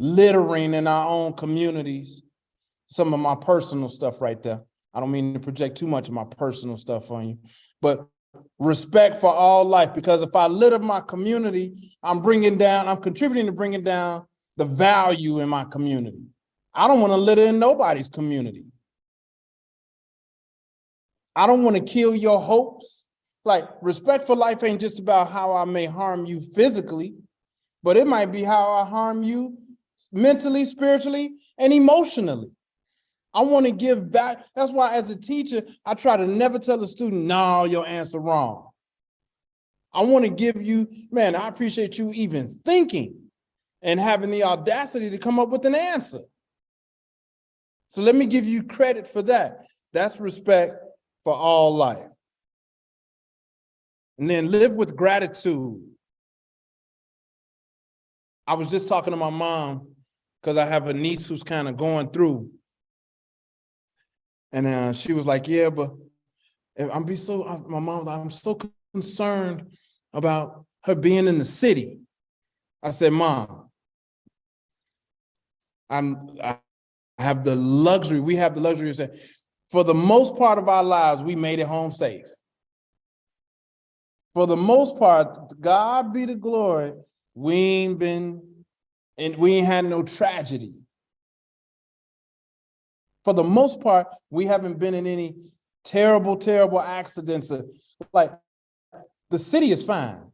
littering in our own communities. Some of my personal stuff right there. I don't mean to project too much of my personal stuff on you, but respect for all life, because if I litter my community, I'm contributing to bringing down the value in my community. I don't want to litter in nobody's community. I don't want to kill your hopes. Like, respect for life ain't just about how I may harm you physically, but it might be how I harm you mentally, spiritually, and emotionally. I want to give back. That's why as a teacher, I try to never tell a student, no, your answer wrong. I want to give you, man, I appreciate you even thinking and having the audacity to come up with an answer. So let me give you credit for that. That's respect for all life. And then live with gratitude. I was just talking to my mom because I have a niece who's kind of going through. And she was like, yeah, but my mom, I'm so concerned about her being in the city. I said, Mom, I have the luxury, we have the luxury of saying, for the most part of our lives, we made it home safe. For the most part, God be the glory, we ain't had no tragedy. For the most part, we haven't been in any terrible, terrible accidents. Like, the city is fine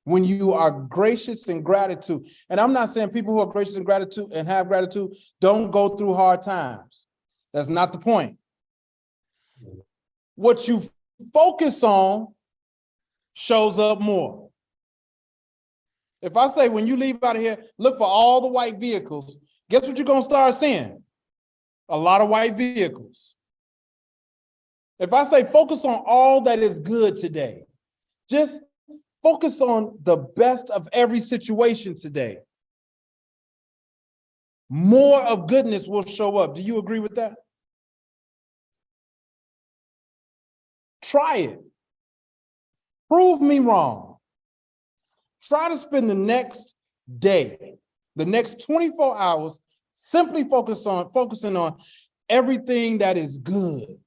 when you are gracious in gratitude. And I'm not saying people who are gracious in gratitude and have gratitude don't go through hard times. That's not the point. What you focus on shows up more. If I say, when you leave out of here, look for all the white vehicles, guess what you're going to start seeing? A lot of white vehicles. If I say focus on all that is good today, just focus on the best of every situation today, more of goodness will show up. Do you agree with that? Try it. Prove me wrong. Try to spend the next day, the next 24 hours, simply focusing on everything that is good.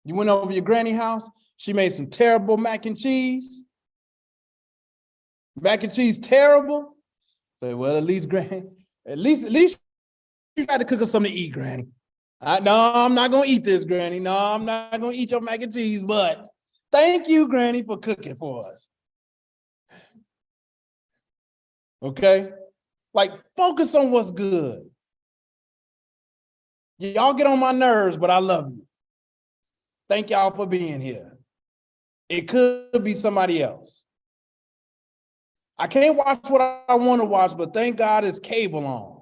You went over your granny house, she made some terrible mac and cheese. Mac and cheese terrible. Say, well, at least you tried to cook us something to eat, Granny. No, I'm not gonna eat this, Granny. No, I'm not gonna eat your mac and cheese, but thank you, Granny, for cooking for us. Okay? Like, focus on what's good. Y'all get on my nerves, but I love you. Thank y'all for being here. It could be somebody else. I can't watch what I want to watch, but thank God it's cable on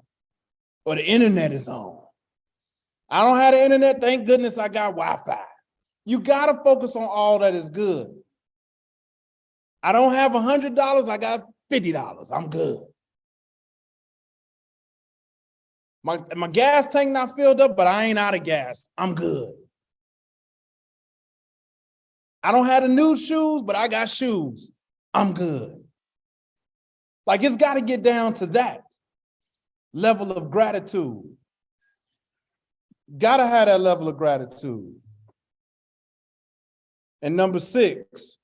or the internet is on. I don't have the internet. Thank goodness I got Wi-Fi. You got to focus on all that is good. I don't have $100. I got $50. I'm good. My gas tank not filled up, but I ain't out of gas. I'm good. I don't have the new shoes, but I got shoes. I'm good. Like, it's got to get down to that level of gratitude. Got to have that level of gratitude. And number 6,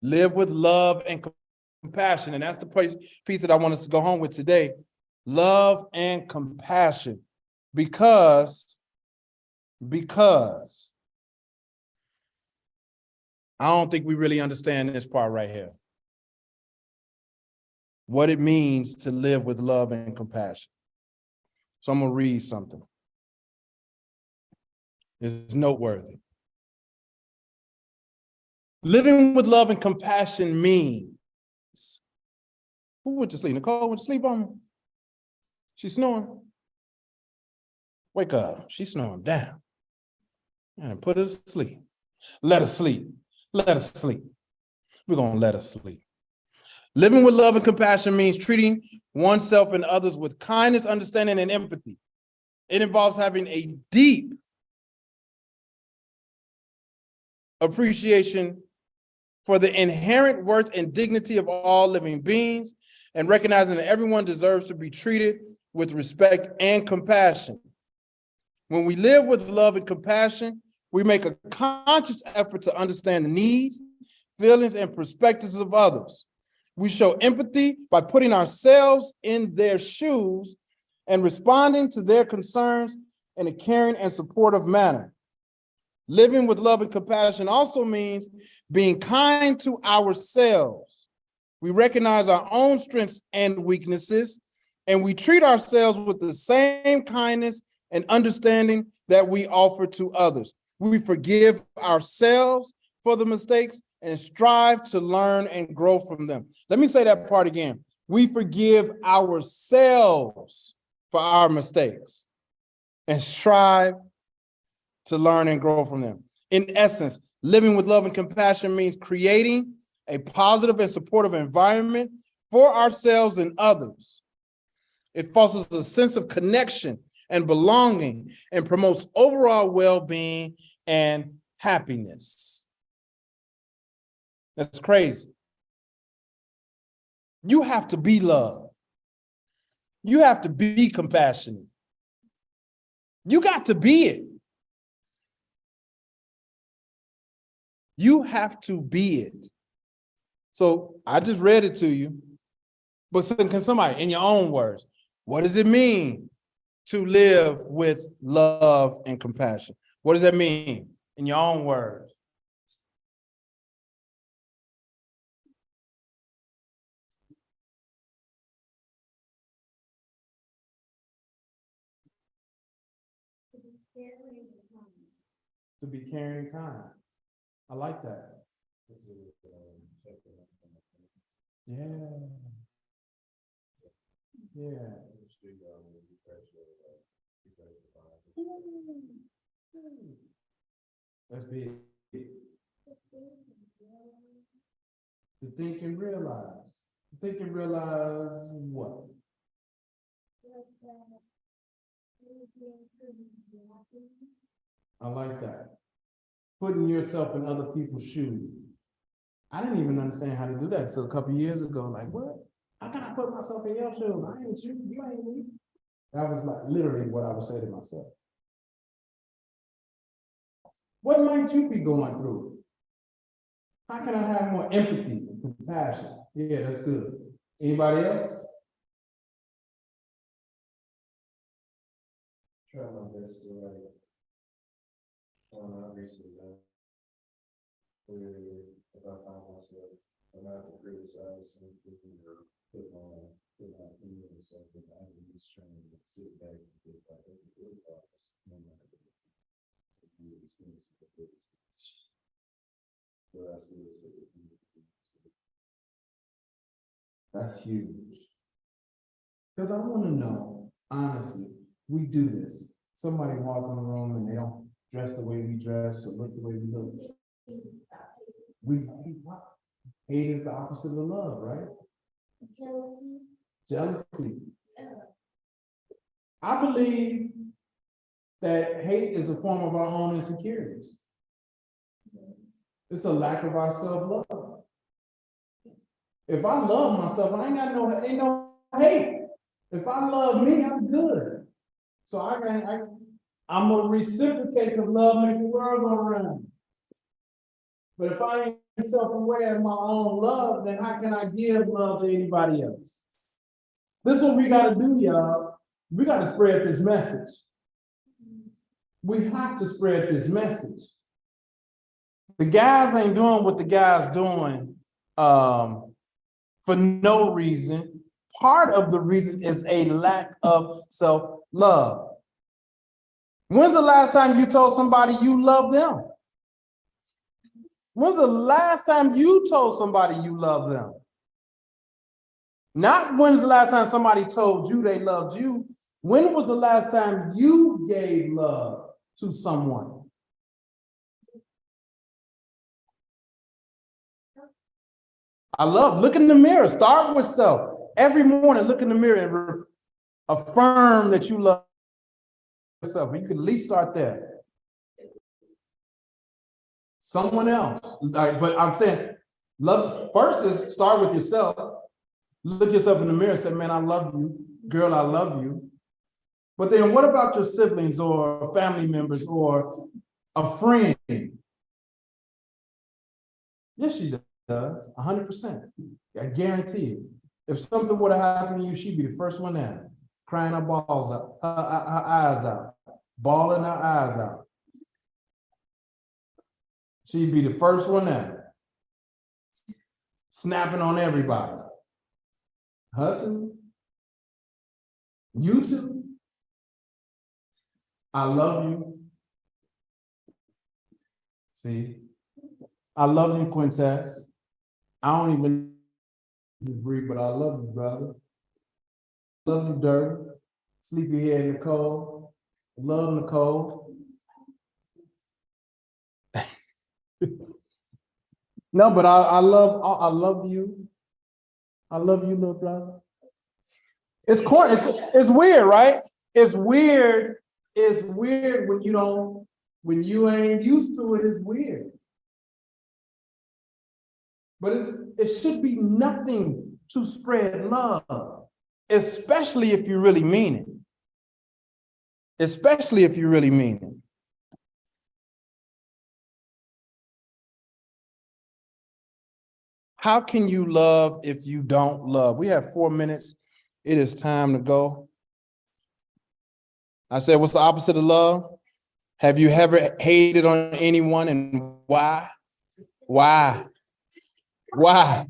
live with love and compassion. And that's the piece that I want us to go home with today. Love and compassion. Because I don't think we really understand this part right here. What it means to live with love and compassion. So I'm going to read something. It's noteworthy. Living with love and compassion means, who went to sleep? Nicole went to sleep on me? She's snoring. Wake up. She's snoring down. And put her to sleep. Let her sleep. Let her sleep. We're going to let her sleep. Living with love and compassion means treating oneself and others with kindness, understanding, and empathy. It involves having a deep appreciation for the inherent worth and dignity of all living beings, and recognizing that everyone deserves to be treated with respect and compassion. When we live with love and compassion, we make a conscious effort to understand the needs, feelings, and perspectives of others. We show empathy by putting ourselves in their shoes and responding to their concerns in a caring and supportive manner. Living with love and compassion also means being kind to ourselves. We recognize our own strengths and weaknesses, and we treat ourselves with the same kindness and understanding that we offer to others. We forgive ourselves for the mistakes and strive to learn and grow from them. Let me say that part again. We forgive ourselves for our mistakes and strive to learn and grow from them. In essence, living with love and compassion means creating a positive and supportive environment for ourselves and others. It fosters a sense of connection and belonging and promotes overall well-being and happiness. That's crazy. You have to be love. You have to be compassionate. You got to be it. You have to be it. So I just read it to you, but can somebody, in your own words, what does it mean to live with love and compassion? What does that mean in your own words? To be caring and kind. I like that. Yeah. Yeah. That's big. To think and realize. To think and realize what? I like that. Putting yourself in other people's shoes. I didn't even understand how to do that until a couple of years ago. Like, what? How can I put myself in your shoes? I ain't you, you ain't me. That was like literally what I would say to myself. What might you be going through? How can I have more empathy and compassion? Yeah, that's good. Anybody else? Try my best to like not recently if I find myself not to criticize something or put my opinion or something, I'm just trying to sit back and get like good thoughts, no matter the experience of the experience. So that's huge. Because I want to know, honestly, we do this. Somebody walk in the room and they don't dress the way we dress or look the way we look. We hate what? Hate is the opposite of love, right? Jealousy. Jealousy. I believe that hate is a form of our own insecurities. It's a lack of our self-love. If I love myself, I ain't got no hate. If I love me, I'm good. So I'm a reciprocate of love, make the world go around. But if I ain't self-aware of my own love, then how can I give love to anybody else? This is what we got to do, y'all. We got to spread this message. We have to spread this message. The guys ain't doing what the guys doing for no reason. Part of the reason is a lack of self-love. When's the last time you told somebody you love them? When's the last time you told somebody you love them? Not when's the last time somebody told you they loved you. When was the last time you gave love to someone? I love, look in the mirror, start with self. Every morning, look in the mirror and affirm that you love yourself. You can at least start there. Someone else, but I'm saying, love first is start with yourself. Look yourself in the mirror and say, man, I love you. Girl, I love you. But then what about your siblings or family members or a friend? Yes, she does, 100%. I guarantee it. If something would have happened to you, she'd be the first one there, crying her balls out, her eyes out, bawling her eyes out. She'd be the first one there, snapping on everybody. Hudson, you too. I love you. See, I love you, Quintess. I don't even breathe, but I love you, brother. Love you, Dirk. Sleepyhead Nicole. Love Nicole. No, but I love you. I love you, little brother. It's corny. It's weird, right? It's weird. It's weird when you ain't used to it. It's weird. But it should be nothing to spread love, especially if you really mean it. Especially if you really mean it. How can you love if you don't love? We have 4 minutes. It is time to go. I said, what's the opposite of love? Have you ever hated on anyone and why? Why? Why?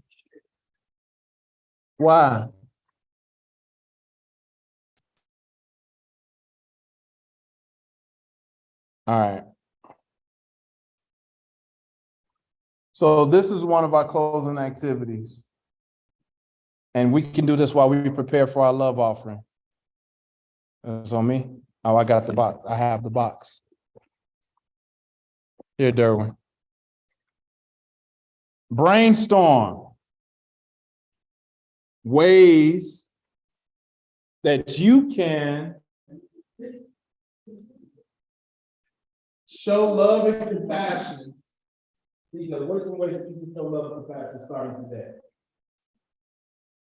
Why? All right. So this is one of our closing activities. And we can do this while we prepare for our love offering. It's on me. Oh, I got the box. I have the box. Here, Derwin. Brainstorm ways that you can show love and compassion. These are what are some ways that you can show love and compassion starting today?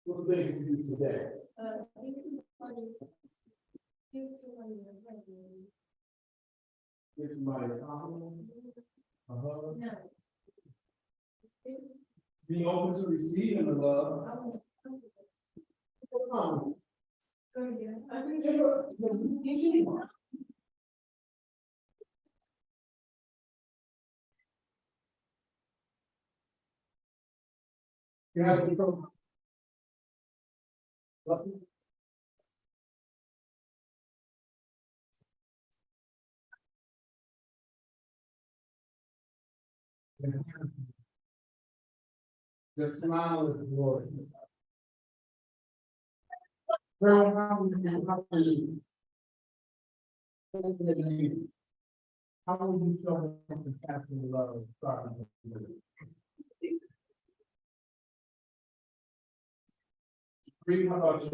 What things you do today? Give somebody a compliment. A hug. Be open to receiving the love. You have to just smile with the glory. Girl, how would you show compassion and love starting with you? Read how about you?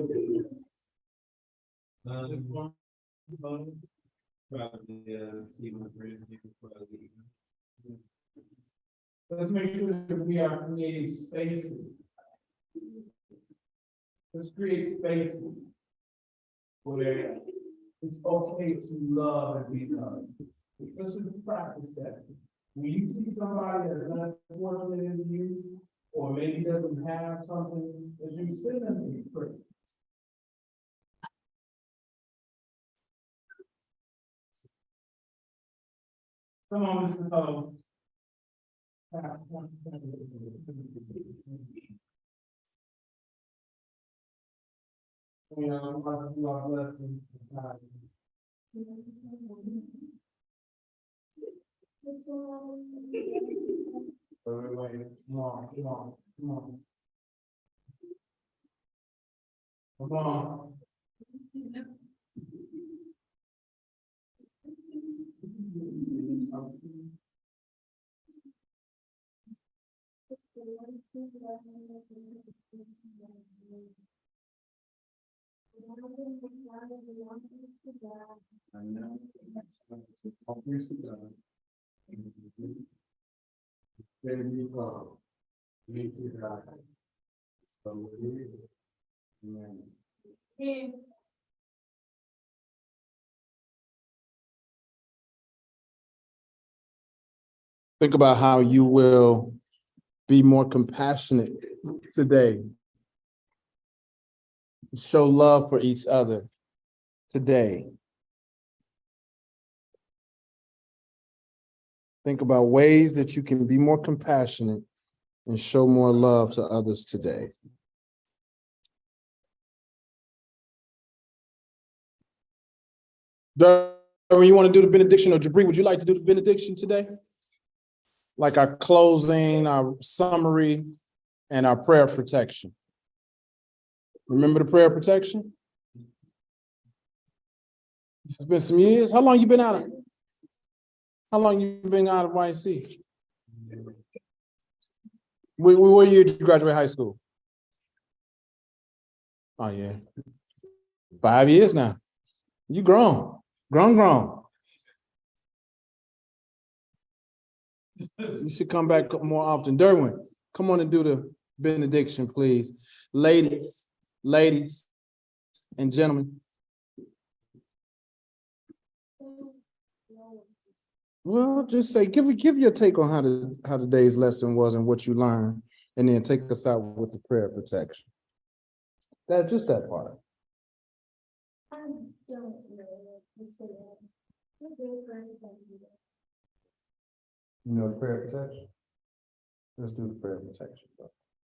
Let's make sure that we are creating spaces. Let's create spaces where it's okay to love and be loved. Let's just practice that. When you see somebody that's not fortunate than you, or maybe doesn't have something, that you sit them and pray. Come on, Mr. Ho. God bless you. Everybody, come on, come on, come on. Come on. I know. Then you go. Make it right. So Think about how you will be more compassionate today. Show love for each other today. Think about ways that you can be more compassionate and show more love to others today. Darwin, you want to do the benediction, or Jabri, would you like to do the benediction today? Like our closing, our summary, and our prayer of protection. Remember the prayer of protection? It's been some years. How long you been out of? How long you been out of YC? Where year did you graduate high school? Oh yeah, 5 years now. You grown. You should come back more often. Derwin, come on and do the benediction, please. Ladies and gentlemen. Well, just say, give your take on how today's lesson was and what you learned, and then take us out with the prayer of protection. Just that part. I don't know. You know the prayer of protection? Let's do the prayer of protection.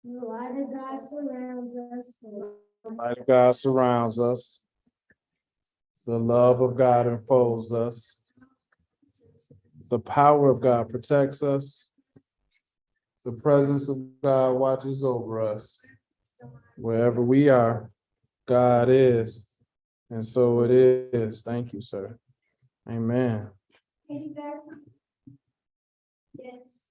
The light of God surrounds us. The light of God surrounds us. The love of God enfolds us. The power of God protects us. The presence of God watches over us. Wherever we are, God is. And so it is. Thank you, sir. Amen. Yes.